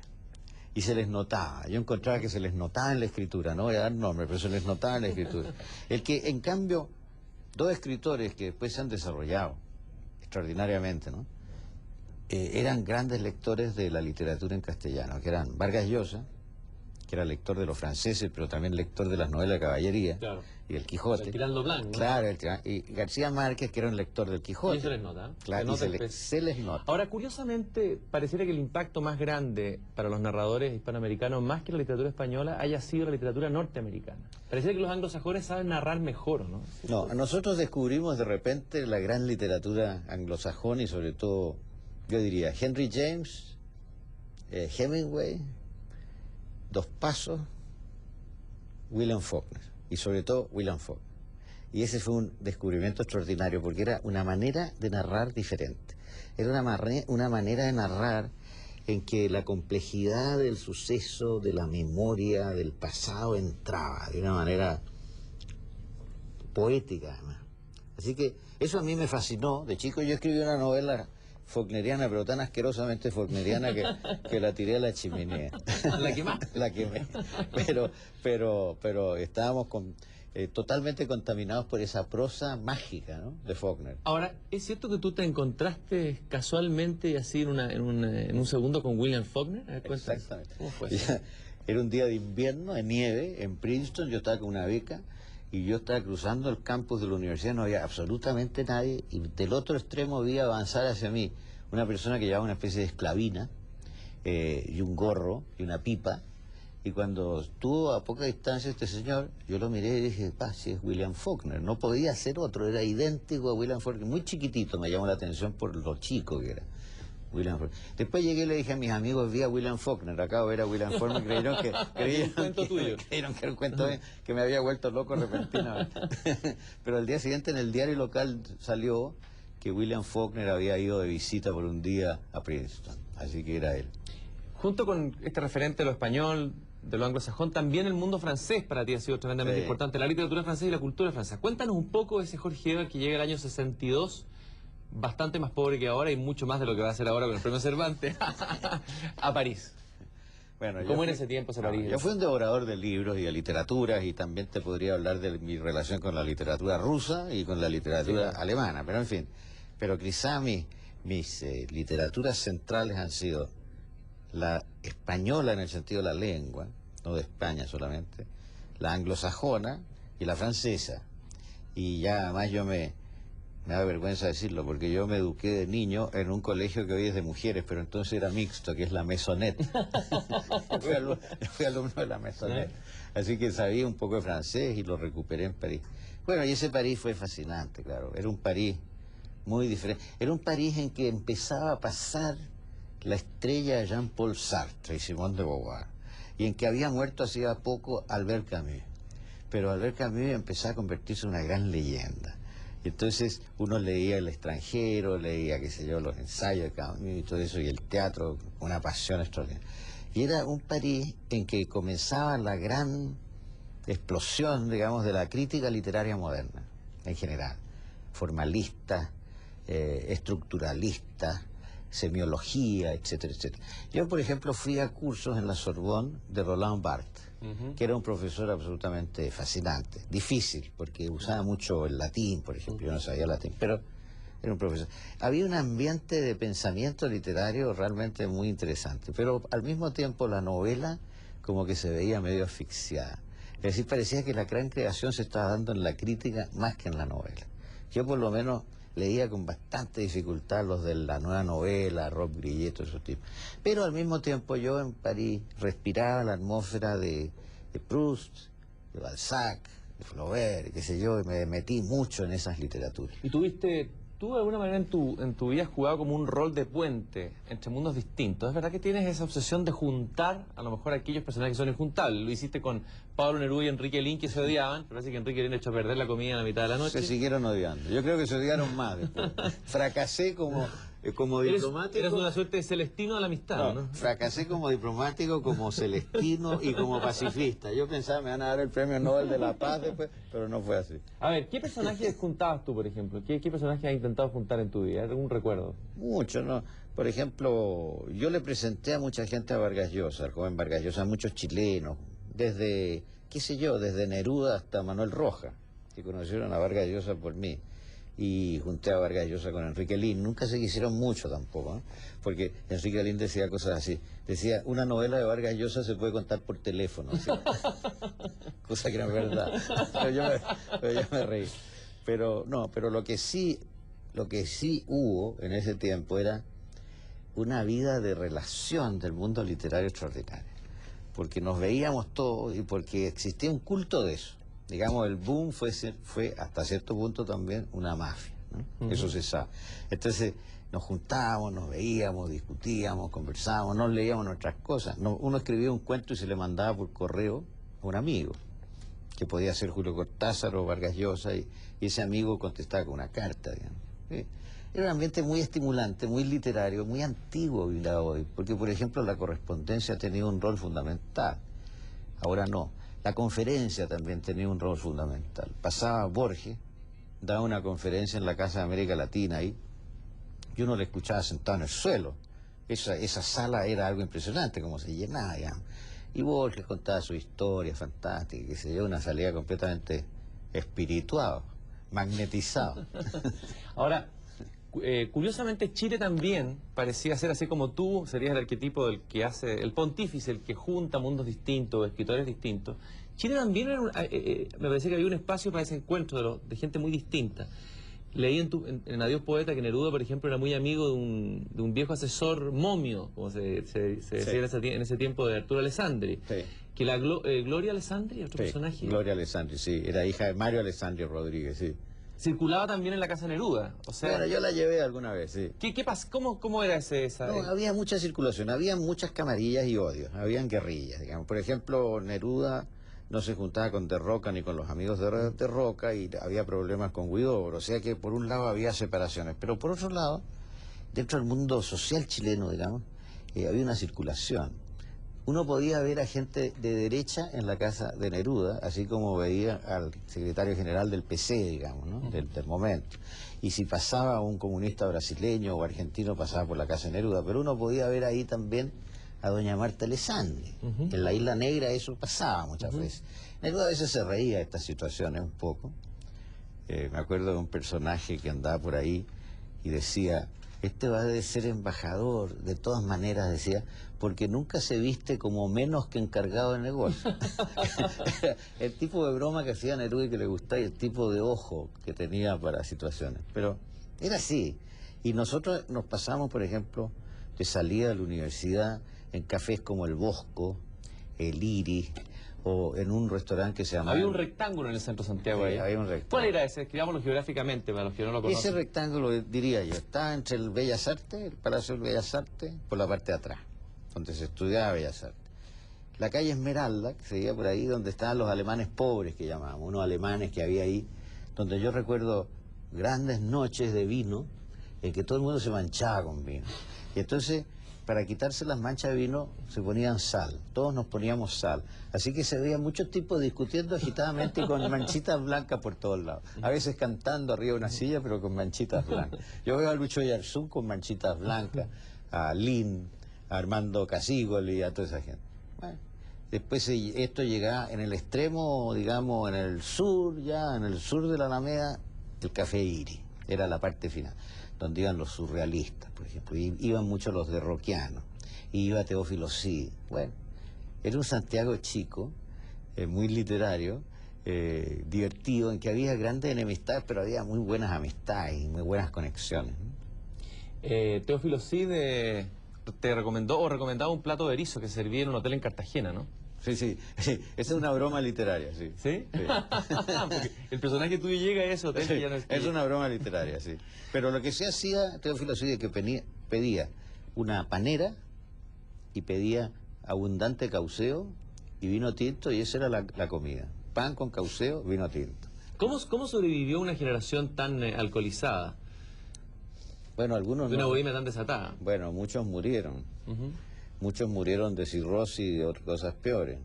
Y se les notaba, yo encontraba que se les notaba en la escritura, no voy a dar nombre, pero se les notaba en la escritura. El que, en cambio, dos escritores que después se han desarrollado extraordinariamente, ¿no? Eran grandes lectores de la literatura en castellano, que eran Vargas Llosa, que era lector de los franceses, pero también lector de las novelas de caballería, Claro. y el Quijote. El Tirando Blanc, ¿no? Claro, y García Márquez, que era un lector del Quijote. Y se les nota, ¿eh? Claro, Se y nota se les nota. Ahora, curiosamente, pareciera que el impacto más grande para los narradores hispanoamericanos, más que la literatura española, haya sido la literatura norteamericana. Pareciera que los anglosajones saben narrar mejor, ¿no? No, nosotros descubrimos de repente la gran literatura anglosajona y sobre todo, yo diría, Henry James, Hemingway, Dos Pasos, William Faulkner, y sobre todo William Faulkner. Y ese fue un descubrimiento extraordinario, porque era una manera de narrar diferente. Era una manera de narrar en que la complejidad del suceso, de la memoria, del pasado entraba de una manera poética, además. Así que eso a mí me fascinó. De chico yo escribí una novela faulkneriana, pero tan asquerosamente faulkneriana que la tiré a la chimenea. ¿La quemás? La quemé. Pero estábamos totalmente contaminados por esa prosa mágica, ¿no?, de Faulkner. Ahora, ¿es cierto que tú te encontraste casualmente y así en un segundo con William Faulkner? A ver, cuéntanos. Exactamente. ¿Cómo fue eso? Era un día de invierno, de nieve, en Princeton. Yo estaba con una beca y yo estaba cruzando el campus de la universidad, no había absolutamente nadie, y del otro extremo vi avanzar hacia mí una persona que llevaba una especie de esclavina y un gorro y una pipa. Y cuando estuvo a poca distancia este señor, yo lo miré y dije, si es William Faulkner, no podía ser otro, era idéntico a William Faulkner, muy chiquitito, me llamó la atención por lo chico que era William Faulkner. Después llegué y le dije a mis amigos, vi a William Faulkner, acabo de ver a William Faulkner, creyeron que era un cuento que me había vuelto loco repentinamente. Pero al día siguiente en el diario local salió que William Faulkner había ido de visita por un día a Princeton, así que era él. Junto con este referente de lo español, de lo anglosajón, también el mundo francés para ti ha sido tremendamente importante, la literatura francesa y la cultura francesa. Cuéntanos un poco de ese Jorge Edwards que llega el año 62, bastante más pobre que ahora y mucho más de lo que va a hacer ahora con el premio Cervantes, a París. Bueno, ¿Cómo era ese tiempo ese París? Yo fui un devorador de libros y de literaturas, y también te podría hablar de mi relación con la literatura rusa y con la literatura alemana, pero en fin. Pero quizá mis literaturas centrales han sido la española en el sentido de la lengua, no de España solamente, la anglosajona y la francesa. Y ya además me da vergüenza decirlo, porque yo me eduqué de niño en un colegio que hoy es de mujeres, pero entonces era mixto, que es la Maisonnette. fui alumno de la Maisonnette. Así que sabía un poco de francés y lo recuperé en París. Bueno, y ese París fue fascinante, claro. Era un París muy diferente. Era un París en que empezaba a pasar la estrella de Jean-Paul Sartre y Simone de Beauvoir, y en que había muerto hacía poco Albert Camus. Pero Albert Camus empezó a convertirse en una gran leyenda. Y entonces uno leía El extranjero, leía, qué sé yo, los ensayos de Camus y todo eso, y el teatro, una pasión extraordinaria. Y era un París en que comenzaba la gran explosión, digamos, de la crítica literaria moderna, en general. Formalista, estructuralista, semiología, etcétera, etcétera. Yo, por ejemplo, fui a cursos en la Sorbonne de Roland Barthes, que era un profesor absolutamente fascinante, difícil, porque usaba mucho el latín, por ejemplo, yo no sabía latín, pero era un profesor. Había un ambiente de pensamiento literario realmente muy interesante, pero al mismo tiempo la novela como que se veía medio asfixiada. Es decir, parecía que la gran creación se estaba dando en la crítica más que en la novela. Yo por lo menos leía con bastante dificultad los de la nueva novela, Rob Grillet, todos esos tipos. Pero al mismo tiempo yo en París respiraba la atmósfera de Proust, de Balzac, de Flaubert, qué sé yo, y me metí mucho en esas literaturas. ¿Y tú de alguna manera en tu vida has jugado como un rol de puente entre mundos distintos? ¿Es verdad que tienes esa obsesión de juntar a lo mejor aquellos personajes que son injuntables? Lo hiciste con Pablo Neruda y Enrique Lin, que se odiaban, pero parece que Enrique Lin echó a perder la comida en la mitad de la noche. Se siguieron odiando. Yo creo que se odiaron más después. Fracasé como diplomático. Eres una suerte de Celestino de la amistad, ¿no? Fracasé como diplomático, como Celestino y como pacifista. Yo pensaba me van a dar el premio Nobel de la Paz después, pero no fue así. A ver, ¿qué personajes juntabas tú, por ejemplo? ¿Qué personajes has intentado juntar en tu vida? ¿Algún recuerdo? Mucho, ¿no? Por ejemplo, yo le presenté a mucha gente a Vargas Llosa, al joven Vargas Llosa, a muchos chilenos, desde, qué sé yo, desde Neruda hasta Manuel Rojas, que conocieron a Vargas Llosa por mí. Y junté a Vargas Llosa con Enrique Lin. Nunca se quisieron mucho tampoco, ¿no? Porque Enrique Lin decía cosas así. Decía, una novela de Vargas Llosa se puede contar por teléfono. Cosa que no es verdad. Pero yo me reí. Pero no, pero lo que sí hubo en ese tiempo era una vida de relación del mundo literario extraordinaria. Porque nos veíamos todos y porque existía un culto de eso. Digamos, el boom fue hasta cierto punto también una mafia, ¿no? Eso se sabe. Entonces nos juntábamos, nos veíamos, discutíamos, conversábamos, nos leíamos nuestras cosas. Uno escribía un cuento y se le mandaba por correo a un amigo, que podía ser Julio Cortázar o Vargas Llosa, y ese amigo contestaba con una carta, digamos. ¿Sí? Era un ambiente muy estimulante, muy literario, muy antiguo vivido hoy, porque por ejemplo la correspondencia ha tenido un rol fundamental, ahora no. La conferencia también tenía un rol fundamental. Pasaba Borges, daba una conferencia en la Casa de América Latina ahí, y uno le escuchaba sentado en el suelo. Esa sala era algo impresionante, como se llenaba, digamos. Y Borges contaba su historia fantástica, que se dio una salida completamente espirituado, magnetizado. Ahora, curiosamente Chile también parecía ser así como tú, serías el arquetipo del que hace, el pontífice, el que junta mundos distintos, escritores distintos. Chile también era me parece que había un espacio para ese encuentro de gente muy distinta. Leí en Adiós Poeta que Neruda, por ejemplo, era muy amigo de un viejo asesor momio, como se decía en ese tiempo, de Arturo Alessandri. Sí. Que la Gloria Alessandri, otro personaje. Gloria Alessandri, sí, era hija de Mario Alessandri Rodríguez, sí. Circulaba también en la casa Neruda, o sea... Bueno, yo la llevé alguna vez, sí. ¿Qué pasa? ¿Cómo era esa...? No, había mucha circulación, había muchas camarillas y odios, habían guerrillas, digamos. Por ejemplo, Neruda no se juntaba con De Roca ni con los amigos de Roca y había problemas con Huidobro, o sea que por un lado había separaciones, pero por otro lado, dentro del mundo social chileno, digamos, había una circulación. Uno podía ver a gente de derecha en la casa de Neruda, así como veía al secretario general del PC, digamos, ¿no? del momento. Y si pasaba un comunista brasileño o argentino, pasaba por la casa de Neruda. Pero uno podía ver ahí también a doña Marta Alessandri. En la Isla Negra eso pasaba muchas veces. Neruda a veces se reía de estas situaciones un poco. Me acuerdo de un personaje que andaba por ahí y decía... Este va a ser embajador, de todas maneras, decía, porque nunca se viste como menos que encargado de negocio. El tipo de broma que hacía Neruda y que le gustaba, y el tipo de ojo que tenía para situaciones. Pero era así. Y nosotros nos pasamos, por ejemplo, de salida de la universidad en cafés como el Bosco, el Iris, o en un restaurante que se llamaba... Había un rectángulo en el centro de Santiago ahí. Había un rectángulo. ¿Cuál era ese? Escribámoslo geográficamente para los que no lo conocen. Ese rectángulo, diría yo, está entre el Bellas Artes, el Palacio del Bellas Artes, por la parte de atrás, donde se estudiaba Bellas Artes. La calle Esmeralda, que se veía por ahí, donde estaban los alemanes pobres, que llamábamos, unos alemanes que había ahí, donde yo recuerdo grandes noches de vino, en que todo el mundo se manchaba con vino. Y entonces... para quitarse las manchas de vino se ponían sal, todos nos poníamos sal, así que se veía muchos tipos discutiendo agitadamente y con manchitas blancas por todos lados, a veces cantando arriba de una silla pero con manchitas blancas. Yo veo a Lucho Yarzún con manchitas blancas, a Lin, a Armando Casígoli y a toda esa gente. Bueno, después esto llegaba en el extremo, digamos, en el sur, ya en el sur de la Alameda, el Café Iris. era la parte final, donde iban los surrealistas, por ejemplo, y iban muchos los de Roquiano, y iba Teófilo Cid. Bueno, era un Santiago chico, muy literario, divertido, en que había grandes enemistades, pero había muy buenas amistades y muy buenas conexiones, ¿no? Teófilo Cid te recomendó o recomendaba un plato de erizo que servía en un hotel en Cartagena, ¿no? Sí, sí, sí, esa es una broma literaria, sí. ¿Sí? Sí. Porque el personaje tuyo llega a ese hotel que ya no es... Es una broma literaria, sí. Pero lo que se hacía, Teófilo Cid, que pedía una panera y pedía abundante cauceo y vino tinto, y esa era la comida. Pan con cauceo, vino tinto. ¿Cómo sobrevivió una generación tan alcoholizada? Bueno, algunos De una no. bohemia tan desatada. Bueno, muchos murieron. Ujú. Muchos murieron de cirrosis y de otras cosas peores.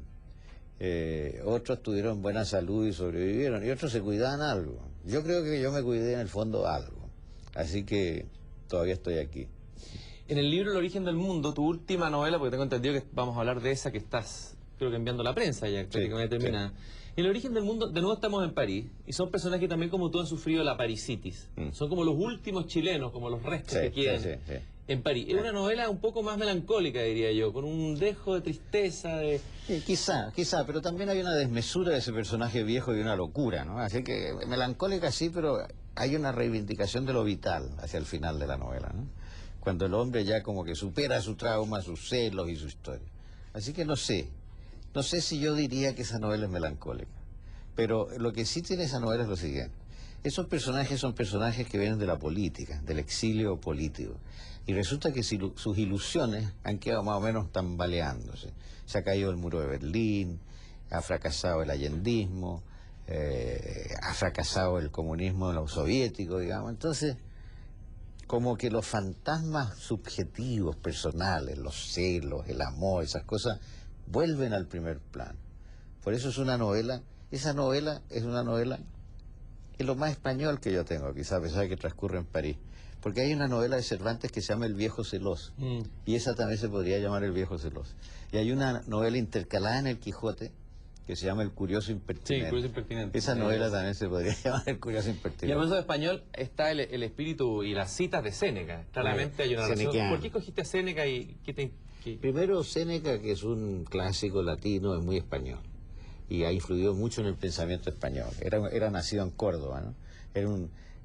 Otros tuvieron buena salud y sobrevivieron, y otros se cuidaban algo. Yo creo que yo me cuidé en el fondo algo. Así que todavía estoy aquí. En el libro El origen del mundo, tu última novela, porque tengo entendido que vamos a hablar de esa que estás, creo que enviando a la prensa ya, prácticamente terminada. En El origen del mundo, de nuevo estamos en París, y son personas que también como tú han sufrido la parisitis. Son como los últimos chilenos, como los restos que quedan en París. Es una novela un poco más melancólica, diría yo, con un dejo de tristeza, de... Quizá, pero también hay una desmesura de ese personaje viejo y una locura, ¿no? Así que melancólica sí, pero hay una reivindicación de lo vital hacia el final de la novela, ¿no? Cuando el hombre ya como que supera su trauma, sus celos y su historia. Así que no sé si yo diría que esa novela es melancólica, pero lo que sí tiene esa novela es lo siguiente. Esos personajes son personajes que vienen de la política, del exilio político. Y resulta que sus ilusiones han quedado más o menos tambaleándose. Se ha caído el muro de Berlín, ha fracasado el allendismo, ha fracasado el comunismo soviético, digamos. Entonces, como que los fantasmas subjetivos, personales, los celos, el amor, esas cosas, vuelven al primer plano. Por eso es una novela, esa novela es una novela, es lo más español que yo tengo, quizá a pesar de que transcurre en París. Porque hay una novela de Cervantes que se llama El viejo celoso, y esa también se podría llamar El viejo celoso. Y hay una novela intercalada en El Quijote que se llama El curioso impertinente. Sí, El curioso impertinente. Esa novela también se podría llamar El curioso Y impertinente. además de español está el espíritu y las citas de Séneca. Claramente hay una relación. Seneca. ¿Por qué escogiste a Séneca y qué Primero, Séneca, que es un clásico latino, es muy español y ha influido mucho en el pensamiento español. Era nacido en Córdoba, ¿no?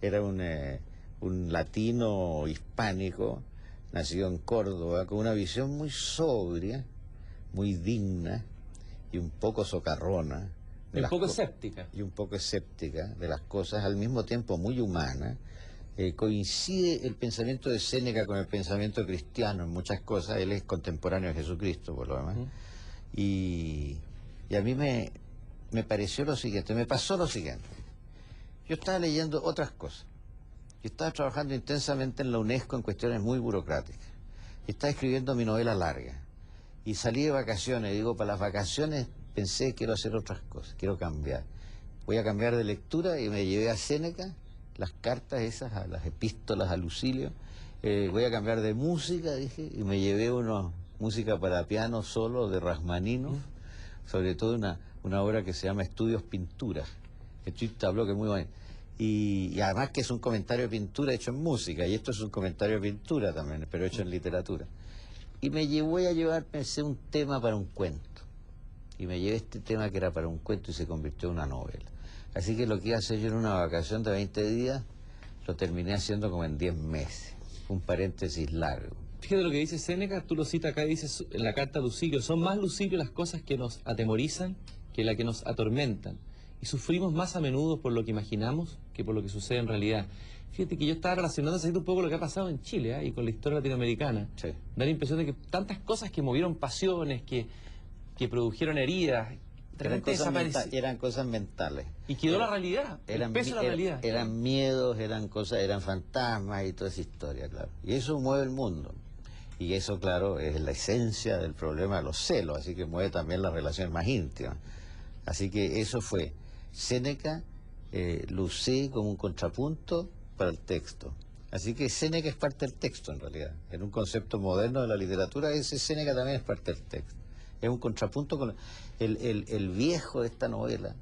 Era un latino hispánico, nacido en Córdoba, con una visión muy sobria, muy digna y un poco socarrona. Y un poco escéptica. Y un poco escéptica de las cosas, al mismo tiempo muy humana. Coincide el pensamiento de Séneca con el pensamiento cristiano en muchas cosas. Él es contemporáneo de Jesucristo, por lo demás. Y a mí me pareció lo siguiente, me pasó lo siguiente. Yo estaba leyendo otras cosas. Yo estaba trabajando intensamente en la UNESCO en cuestiones muy burocráticas. Y estaba escribiendo mi novela larga. Y salí de vacaciones. Digo, para las vacaciones pensé, quiero hacer otras cosas, quiero cambiar. Voy a cambiar de lectura y me llevé a Séneca, las cartas esas, a las epístolas a Lucilio. Voy a cambiar de música, dije, y me llevé música para piano solo de Rachmaninoff, sobre todo una obra que se llama Estudios Pinturas. Tabló, que es muy bueno. Y además que es un comentario de pintura hecho en música, y esto es un comentario de pintura también, pero hecho en literatura. Y voy a llevar, pensé, un tema para un cuento. Y me llevé este tema que era para un cuento y se convirtió en una novela. Así que lo que iba a hacer yo en una vacación de 20 días, lo terminé haciendo como en 10 meses. Un paréntesis largo. Fíjate lo que dice Séneca, tú lo citas acá, dices en la carta a Lucilio, son más, Lucilio, las cosas que nos atemorizan que las que nos atormentan. Y sufrimos más a menudo por lo que imaginamos que por lo que sucede en realidad. Fíjate que yo estaba relacionando un poco lo que ha pasado en Chile y con la historia latinoamericana. Sí. Da la impresión de que tantas cosas que movieron pasiones, que produjeron heridas, Eran cosas mentales. Y quedó la realidad, el peso de la realidad. Eran miedos, eran fantasmas y toda esa historia, claro. Y eso mueve el mundo. Y eso, claro, es la esencia del problema de los celos, así que mueve también las relaciones más íntimas. Así que eso fue. Séneca lo usé como un contrapunto para el texto. Así que Séneca es parte del texto, en realidad. En un concepto moderno de la literatura, ese Séneca también es parte del texto. Es un contrapunto con el viejo de esta novela,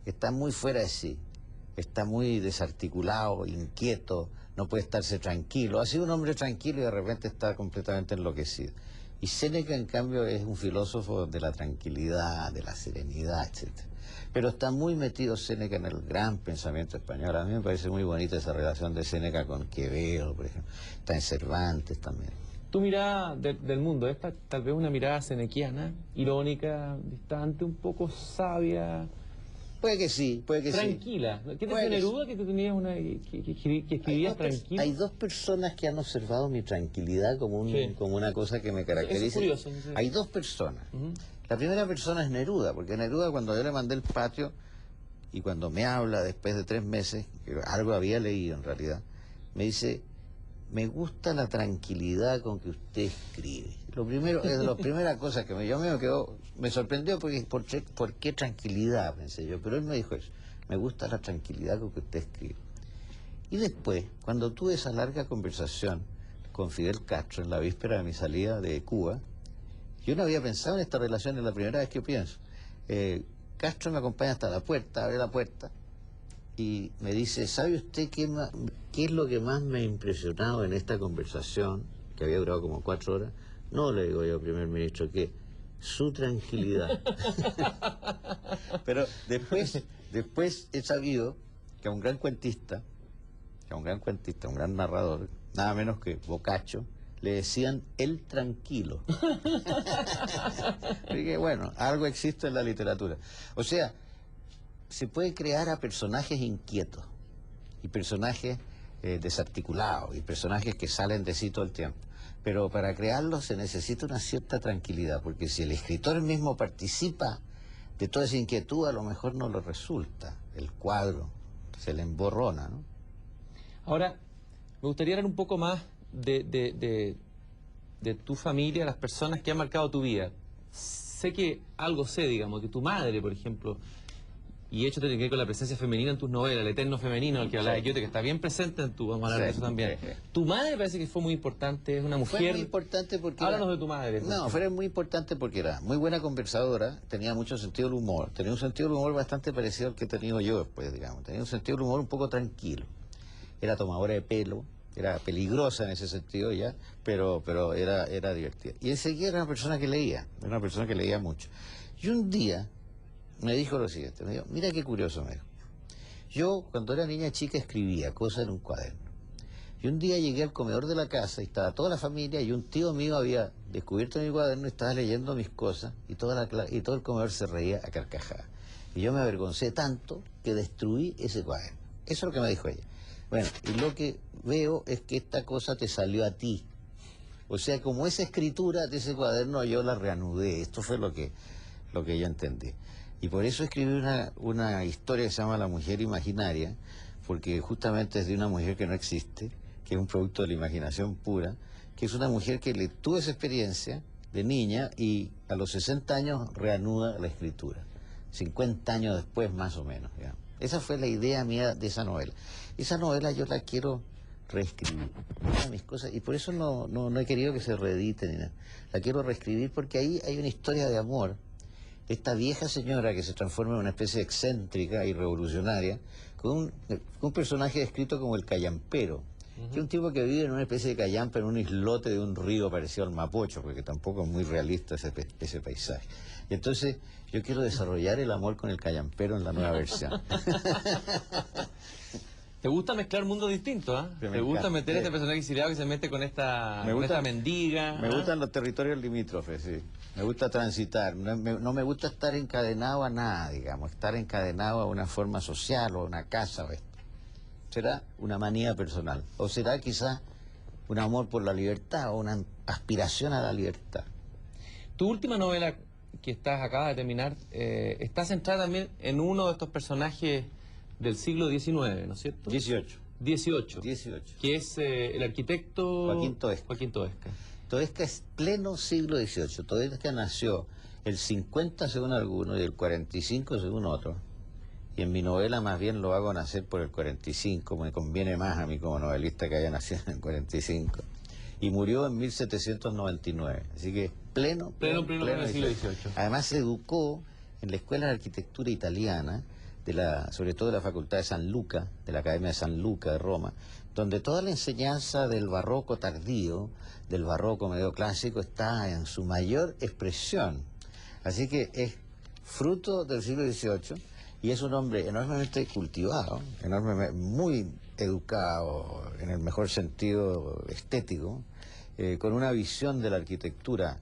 que está muy fuera de sí. está muy desarticulado, inquieto, no puede estarse tranquilo. Ha sido un hombre tranquilo y de repente está completamente enloquecido. Y Séneca, en cambio, es un filósofo de la tranquilidad, de la serenidad, etcétera. Pero está muy metido Séneca en el gran pensamiento español. A mí me parece muy bonita esa relación de Séneca con Quevedo, por ejemplo. Está en Cervantes también. Tu mirada del mundo, esta tal vez una mirada senequiana, irónica, distante, un poco sabia, Puede que sí, puede que sí. tranquila. ¿Qué te Puede fue que Neruda que tú tenías que escribías tranquilo? Hay dos personas que han observado mi tranquilidad como, Sí. como una cosa que me Eso caracteriza. es curioso. Sí. Hay dos personas. Ujú. La primera persona es Neruda, porque Neruda, cuando yo le mandé el patio y cuando me habla después de 3 meses, que algo había leído en realidad, me dice: me gusta la tranquilidad con que usted escribe. Lo primero, es de las primeras cosas que me sorprendió porque ¿por qué tranquilidad? Pensé yo, pero él me dijo eso: me gusta la tranquilidad con que usted escribe. Y después, cuando tuve esa larga conversación con Fidel Castro en la víspera de mi salida de Cuba, yo no había pensado en esta relación, es la primera vez que pienso. Castro me acompaña hasta la puerta, abre la puerta y me dice: ¿sabe usted qué es lo que más me ha impresionado en esta conversación, que había durado como 4 horas? No, le digo yo, primer ministro, que su tranquilidad. Pero después he sabido que a un gran cuentista, un gran narrador, nada menos que Boccaccio, le decían el tranquilo. Porque bueno, algo existe en la literatura. O sea, se puede crear a personajes inquietos y personajes desarticulados y personajes que salen de sí todo el tiempo. Pero para crearlos se necesita una cierta tranquilidad, porque si el escritor mismo participa de toda esa inquietud, a lo mejor no lo resulta. El cuadro se le emborrona, ¿no? Ahora, me gustaría hablar un poco más de tu familia, las personas que han marcado tu vida. Sé que algo sé, digamos, que tu madre, por ejemplo, y de hecho tiene que ver con la presencia femenina en tus novelas, el eterno femenino, al que hablaba Goethe, que está bien presente en tu, vamos a hablar de eso también. Tu madre parece que fue muy importante, es una mujer... Fue muy importante porque... Háblanos de tu madre. No, fue muy importante porque era muy buena conversadora, tenía mucho sentido del humor, tenía un sentido del humor bastante parecido al que he tenido yo después, digamos. Tenía un sentido del humor un poco tranquilo. Era tomadora de pelo, era peligrosa en ese sentido ya, pero era divertida. Y enseguida era una persona que leía mucho. Y un día me dijo lo siguiente, me dijo: mira qué curioso, me dijo. Yo, cuando era niña chica, escribía cosas en un cuaderno. Y un día llegué al comedor de la casa y estaba toda la familia y un tío mío había descubierto mi cuaderno y estaba leyendo mis cosas y todo el comedor se reía a carcajadas. Y yo me avergoncé tanto que destruí ese cuaderno. Eso es lo que me dijo ella. Bueno, y lo que veo es que esta cosa te salió a ti. O sea, como esa escritura de ese cuaderno yo la reanudé. Esto fue lo que yo entendí. Y por eso escribí una historia que se llama La mujer imaginaria, porque justamente es de una mujer que no existe, que es un producto de la imaginación pura, que es una mujer que le tuvo esa experiencia de niña y a los 60 años reanuda la escritura. 50 años después, más o menos, digamos. Esa fue la idea mía de esa novela. Esa novela yo la quiero reescribir, mis cosas, y por eso no he querido que se reedite ni nada. La quiero reescribir porque ahí hay una historia de amor. Esta vieja señora que se transforma en una especie excéntrica y revolucionaria, con un personaje descrito como el callampero, que es un tipo que vive en una especie de callampa en un islote de un río parecido al Mapocho, porque tampoco es muy realista ese paisaje. Y entonces yo quiero desarrollar el amor con el callampero en la nueva versión. ¿Te gusta mezclar mundos distintos? ¿Ah? ¿Te gusta meter a este personaje exiliado que se mete con esta mendiga? Me gustan los territorios limítrofes, sí. Me gusta transitar. No me gusta estar encadenado a nada, digamos. Estar encadenado a una forma social o a una casa o esto. Será una manía personal. O será quizás un amor por la libertad o una aspiración a la libertad. Tu última novela que acabas de terminar está centrada también en uno de estos personajes del siglo XIX, ¿no es cierto? 18. 18. Que es el arquitecto... Joaquín Toesca. Joaquín Toesca. Toesca es pleno siglo XVIII. Toesca nació el 50 según algunos y el 45 según otros. Y en mi novela más bien lo hago nacer por el 45, me conviene más a mí como novelista que haya nacido en el 45. Y murió en 1799, así que pleno siglo XVIII. Además se educó en la Escuela de Arquitectura Italiana, sobre todo de la Facultad de San Luca, de la Academia de San Luca de Roma, donde toda la enseñanza del barroco tardío, del barroco medio clásico, está en su mayor expresión. Así que es fruto del siglo XVIII y es un hombre enormemente cultivado, muy educado en el mejor sentido estético, con una visión de la arquitectura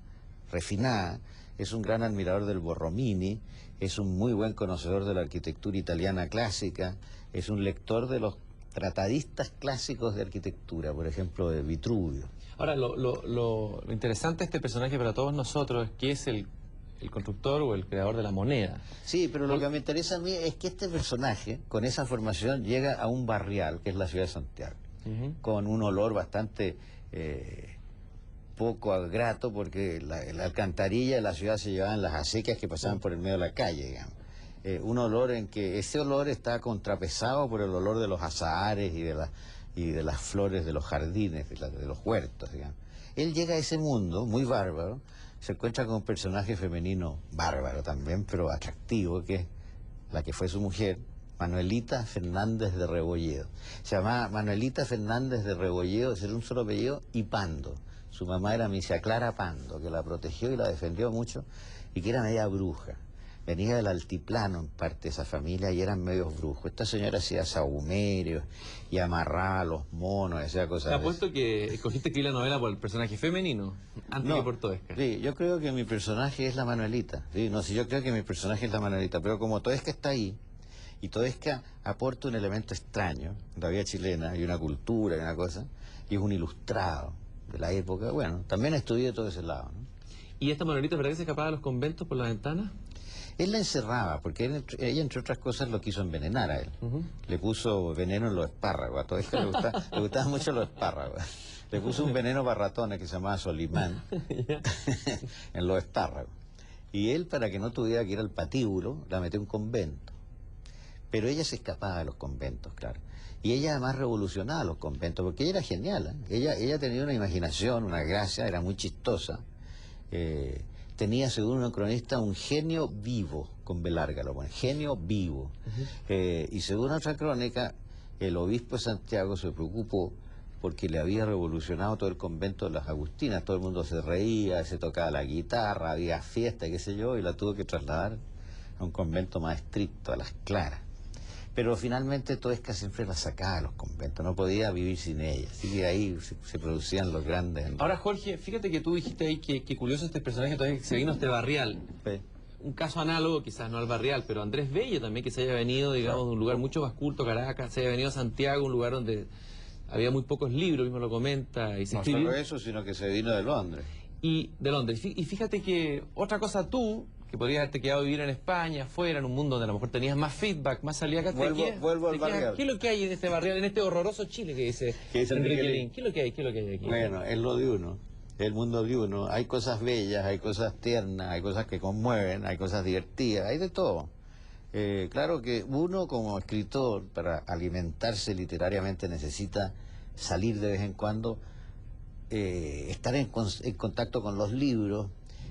refinada. Es un gran admirador del Borromini, es un muy buen conocedor de la arquitectura italiana clásica, es un lector de los tratadistas clásicos de arquitectura, por ejemplo, de Vitruvio. Ahora, lo interesante de este personaje para todos nosotros es que es el constructor o el creador de la moneda. Sí, pero lo que me interesa a mí es que este personaje, con esa formación, llega a un barrial, que es la ciudad de Santiago, con un olor bastante poco grato, porque la alcantarilla de la ciudad se llevaban las acequias que pasaban por el medio de la calle, digamos. Un olor en que ese olor está contrapesado por el olor de los azahares y de las flores de los jardines, de los huertos, digamos. Él llega a ese mundo muy bárbaro, se encuentra con un personaje femenino bárbaro también, pero atractivo, que es la que fue su mujer, Manuelita Fernández de Rebolledo. Se llamaba Manuelita Fernández de Rebolledo, era un solo apellido, y Pando. Su mamá era Misia Clara Pando, que la protegió y la defendió mucho, y que era media bruja. Venía del altiplano en parte esa familia y eran medios brujos. Esta señora hacía sahumerios y amarraba a los monos, hacía cosas. Te apuesto que escogiste escribir la novela por el personaje femenino, antes que por Toesca. Sí, yo creo que mi personaje es la Manuelita. Sí, no, sí, yo creo que mi personaje es la Manuelita, pero como Toesca está ahí, y Toesca aporta un elemento extraño, la vida chilena, y una cultura, y una cosa, y es un ilustrado de la época, bueno, también estudié todo ese lado, ¿no? ¿Y esta Manuelita, verdad que se escapaba de los conventos por la ventana? Él la encerraba, porque ella, entre otras cosas, lo quiso envenenar a él. Le puso veneno en los espárragos. A todo esto le gustaban mucho los espárragos. Le puso un veneno para ratones que se llamaba Solimán en los espárragos. Y él, para que no tuviera que ir al patíbulo, la metió en un convento. Pero ella se escapaba de los conventos, claro. Y ella además revolucionaba los conventos, porque ella era genial, ¿eh? Ella tenía una imaginación, una gracia, era muy chistosa. Tenía, según un cronista, un genio vivo, con B larga lo pone, genio vivo. Y según otra crónica, el obispo de Santiago se preocupó porque le había revolucionado todo el convento de las Agustinas. Todo el mundo se reía, se tocaba la guitarra, había fiesta, qué sé yo, y la tuvo que trasladar a un convento más estricto, a Las Claras. Pero finalmente Toesca siempre la sacaba de los conventos, no podía vivir sin ella, así que ahí se producían los grandes. Ahora, Jorge, fíjate que tú dijiste ahí que curioso este personaje, todavía que se vino a este barrial. Sí. Un caso análogo, quizás no al barrial, pero Andrés Bello también, que se haya venido, digamos, de un lugar mucho más culto, Caracas, se haya venido a Santiago, un lugar donde había muy pocos libros, mismo lo comenta. Y se no solo eso, sino que se vino de Londres. Y de Londres. Y fíjate que otra cosa tú, que podrías haberte quedado a vivir en España, afuera, en un mundo donde a lo mejor tenías más feedback, más salida acá. Vuelvo al barrial. ¿Qué es lo que hay en este barrial, en este horroroso Chile que dice Enrique Lin? ¿Qué es lo que hay? ¿Qué es lo que hay aquí? Bueno, es lo de uno, el mundo de uno. Hay cosas bellas, hay cosas tiernas, hay cosas que conmueven, hay cosas divertidas, hay de todo. Claro que uno como escritor, para alimentarse literariamente, necesita salir de vez en cuando, estar en contacto con los libros,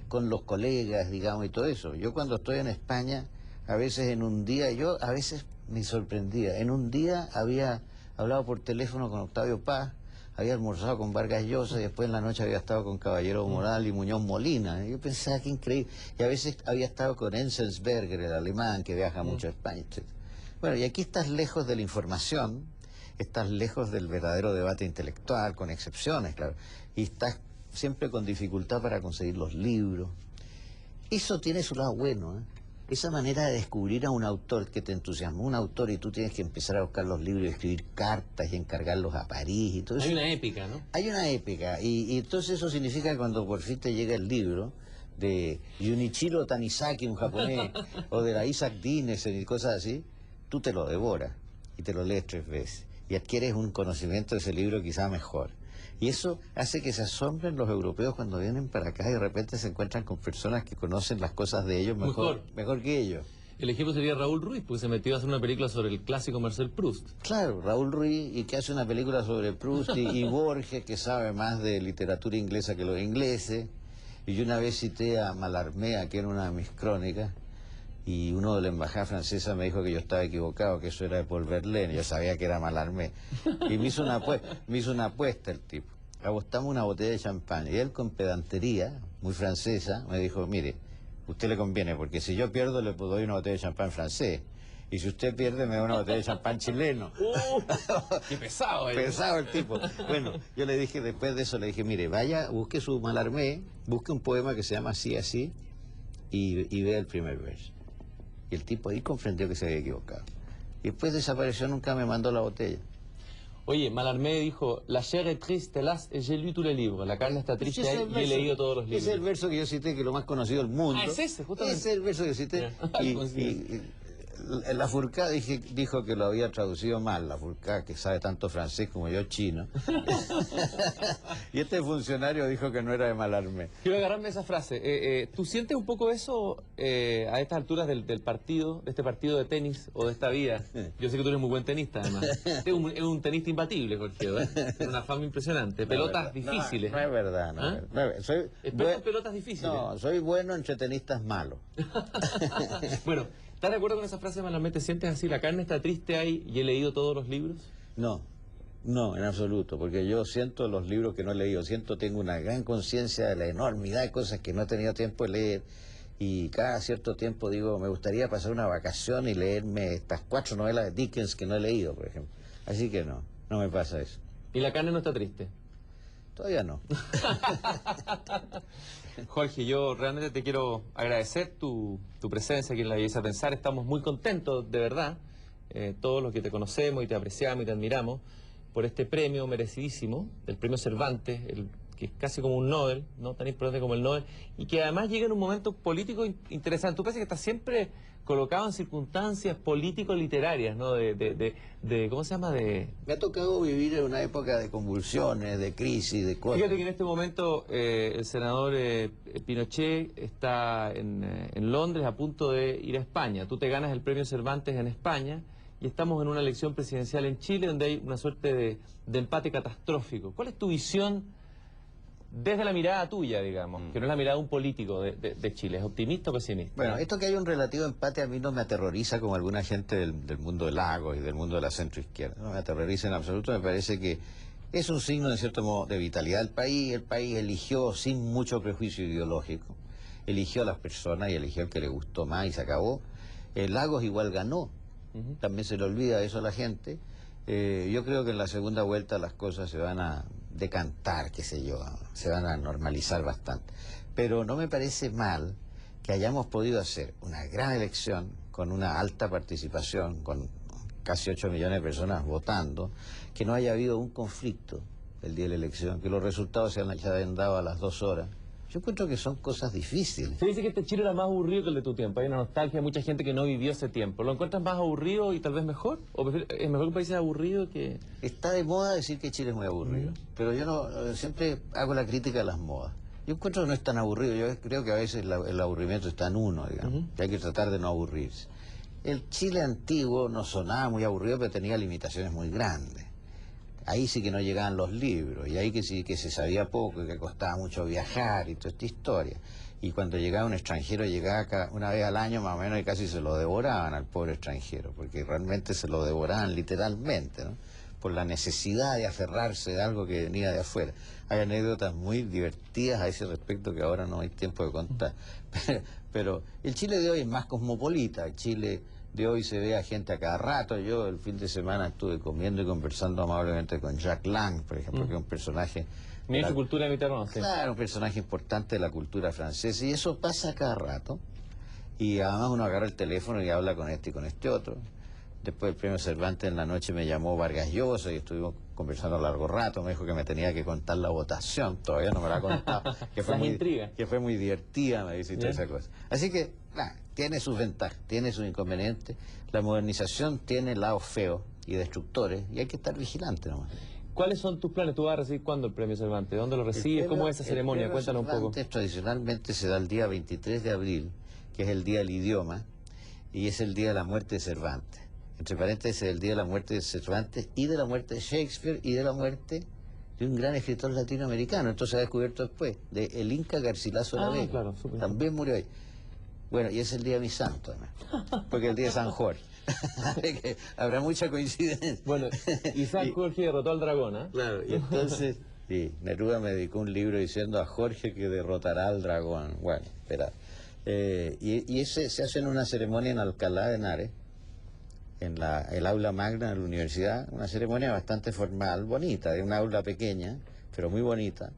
con los colegas, digamos, y todo eso. Yo cuando estoy en España, a veces en un día, yo a veces me sorprendía. En un día había hablado por teléfono con Octavio Paz, había almorzado con Vargas Llosa y después en la noche había estado con Caballero Moral y Muñoz Molina. Yo pensaba que increíble. Y a veces había estado con Enzensberger, el alemán, que viaja mucho a España, etc. Bueno, y aquí estás lejos de la información, estás lejos del verdadero debate intelectual, con excepciones, claro, y estás siempre con dificultad para conseguir los libros. Eso tiene su lado bueno, ¿eh? Esa manera de descubrir a un autor que te entusiasma, un autor, y tú tienes que empezar a buscar los libros y escribir cartas y encargarlos a París y todo eso. Hay una épica, ¿no? Hay una épica, y entonces eso significa que cuando por fin te llega el libro de Junichiro Tanizaki, un japonés, o de la Isaac Dinesen y cosas así, tú te lo devoras y te lo lees 3 veces y adquieres un conocimiento de ese libro quizá mejor. Y eso hace que se asombren los europeos cuando vienen para acá y de repente se encuentran con personas que conocen las cosas de ellos mejor que ellos. El ejemplo sería Raúl Ruiz, porque se metió a hacer una película sobre el clásico Marcel Proust. Claro, Raúl Ruiz, y que hace una película sobre Proust, y Borges, que sabe más de literatura inglesa que los ingleses. Y yo una vez cité a Mallarmé, que era una de mis crónicas, y uno de la embajada francesa me dijo que yo estaba equivocado, que eso era de Paul Verlaine, yo sabía que era Mallarmé, y me hizo una apuesta el tipo. Apostamos una botella de champán, y él con pedantería, muy francesa, me dijo, mire, usted le conviene, porque si yo pierdo le doy una botella de champán francés, y si usted pierde me da una botella de champán chileno. ¡Qué pesado! Pesado el tipo. Bueno, yo le dije, después de eso le dije, mire, vaya, busque su Mallarmé, busque un poema que se llama Así, así, y vea el primer verso. Y el tipo ahí comprendió que se había equivocado. Y después desapareció, nunca me mandó la botella. Oye, Mallarmé dijo, la chair est triste, hélas, et j'ai lu tous les livres. La carne está triste y he leído todos los libros. Ese es el verso que yo cité, que es lo más conocido del mundo. Ah, es ese, justamente. Ese es el verso que cité. Y la Fourcade dijo que lo había traducido mal, la Fourcade, que sabe tanto francés como yo chino. Y este funcionario dijo que no era de Mallarmé. Quiero agarrarme esa frase. ¿Tú sientes un poco eso a estas alturas del partido, de este partido de tenis o de esta vida? Yo sé que tú eres muy buen tenista, además. Es un tenista imbatible, Jorge. Tiene una fama impresionante. Pelotas difíciles. No es verdad, no es verdad. Soy experto en pelotas difíciles. No, soy bueno entre tenistas malos. Bueno, ¿estás de acuerdo con esa frase de Mallarmé? ¿Te sientes así? ¿La carne está triste ahí y he leído todos los libros? No, no, en absoluto, porque yo siento los libros que no he leído, tengo una gran conciencia de la enormidad de cosas que no he tenido tiempo de leer, y cada cierto tiempo digo, me gustaría pasar una vacación y leerme estas 4 novelas de Dickens que no he leído, por ejemplo. Así que no, no me pasa eso. ¿Y la carne no está triste? Todavía no. Jorge, yo realmente te quiero agradecer tu presencia aquí en La Belleza de Pensar. Estamos muy contentos, de verdad, todos los que te conocemos y te apreciamos y te admiramos, por este premio merecidísimo, el premio Cervantes, que es casi como un Nobel, no tan importante como el Nobel, y que además llega en un momento político interesante. Tú parece que estás siempre colocado en circunstancias político-literarias, ¿no? ¿Cómo se llama? Me ha tocado vivir en una época de convulsiones, de crisis, de cosas. Fíjate que en este momento el senador Pinochet está en Londres a punto de ir a España. Tú te ganas el premio Cervantes en España y estamos en una elección presidencial en Chile donde hay una suerte de empate catastrófico. ¿Cuál es tu visión desde la mirada tuya, digamos, que no es la mirada de un político de Chile? ¿Es optimista o pesimista? Bueno, esto que hay un relativo empate a mí no me aterroriza como alguna gente del mundo de Lagos y del mundo de la centroizquierda. No me aterroriza en absoluto, me parece que es un signo, de cierto modo, de vitalidad del país. El país eligió sin mucho prejuicio ideológico, eligió a las personas y eligió el que le gustó más y se acabó. Lagos igual ganó, también se le olvida eso a la gente. Yo creo que en la segunda vuelta las cosas se van a decantar, qué sé yo, se van a normalizar bastante. Pero no me parece mal que hayamos podido hacer una gran elección con una alta participación, con casi 8 millones de personas votando, que no haya habido un conflicto el día de la elección, que los resultados se hayan dado a las 2 horas. Yo encuentro que son cosas difíciles. Se dice que este Chile era más aburrido que el de tu tiempo. Hay una nostalgia de mucha gente que no vivió ese tiempo. ¿Lo encuentras más aburrido y tal vez mejor? ¿O es mejor que un país sea aburrido que...? Está de moda decir que Chile es muy aburrido. Pero yo no siempre hago la crítica a las modas. Yo encuentro que no es tan aburrido. Yo creo que a veces el aburrimiento está en uno, digamos. Que hay que tratar de no aburrirse. El Chile antiguo no sonaba muy aburrido, pero tenía limitaciones muy grandes. Ahí sí que no llegaban los libros, y ahí que sí que se sabía poco, y que costaba mucho viajar y toda esta historia. Y cuando llegaba un extranjero, llegaba una vez al año más o menos y casi se lo devoraban al pobre extranjero, porque realmente se lo devoraban literalmente, ¿no? Por la necesidad de aferrarse de algo que venía de afuera. Hay anécdotas muy divertidas a ese respecto que ahora no hay tiempo de contar. Pero el Chile de hoy es más cosmopolita. El Chile de hoy se ve a gente a cada rato. Yo el fin de semana estuve comiendo y conversando amablemente con Jack Lang, por ejemplo, que es un personaje... Ministro de Cultura de Mitterrand, sí. Claro, un personaje importante de la cultura francesa, y eso pasa a cada rato. Y además uno agarra el teléfono y habla con este y con este otro. Después del premio Cervantes en la noche me llamó Vargas Llosa y estuvimos conversando a largo rato. Me dijo que me tenía que contar la votación, todavía no me la ha contado, que fue muy divertida, me dice, y toda esa cosa. Así que, tiene sus ventajas, tiene sus inconvenientes. La modernización tiene lados feos y destructores, y hay que estar vigilante nomás. ¿Cuáles son tus planes? ¿Tú vas a recibir cuándo el premio Cervantes? ¿Dónde lo recibes? ¿Cómo es esa ceremonia? Cuéntanos un poco. Tradicionalmente se da el día 23 de abril, que es el día del idioma, y es el día de la muerte de Cervantes. Entre paréntesis, el día de la muerte de Cervantes y de la muerte de Shakespeare y de la muerte de un gran escritor latinoamericano. Entonces se ha descubierto después, de el Inca Garcilaso de la Vega. Claro, también murió ahí. Bueno, y es el día de mi santo, además, porque el día de San Jorge. Que habrá mucha coincidencia. Bueno, y San Jorge derrotó al dragón, ¿eh? Claro, y entonces, sí, Neruda me dedicó un libro diciendo a Jorge que derrotará al dragón. Bueno, espera. Se hace en una ceremonia en Alcalá de Henares, en el aula magna de la universidad, una ceremonia bastante formal, bonita, de una aula pequeña, pero muy bonita,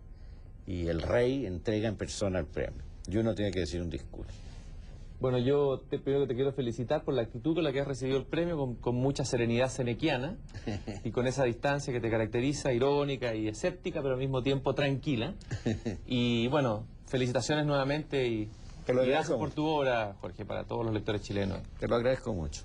y el rey entrega en persona el premio. Y uno tiene que decir un discurso. Bueno, yo primero te quiero felicitar por la actitud con la que has recibido el premio, con mucha serenidad senequiana y con esa distancia que te caracteriza, irónica y escéptica, pero al mismo tiempo tranquila. Y bueno, felicitaciones nuevamente y gracias por tu obra, Jorge, para todos los lectores chilenos. Te lo agradezco mucho.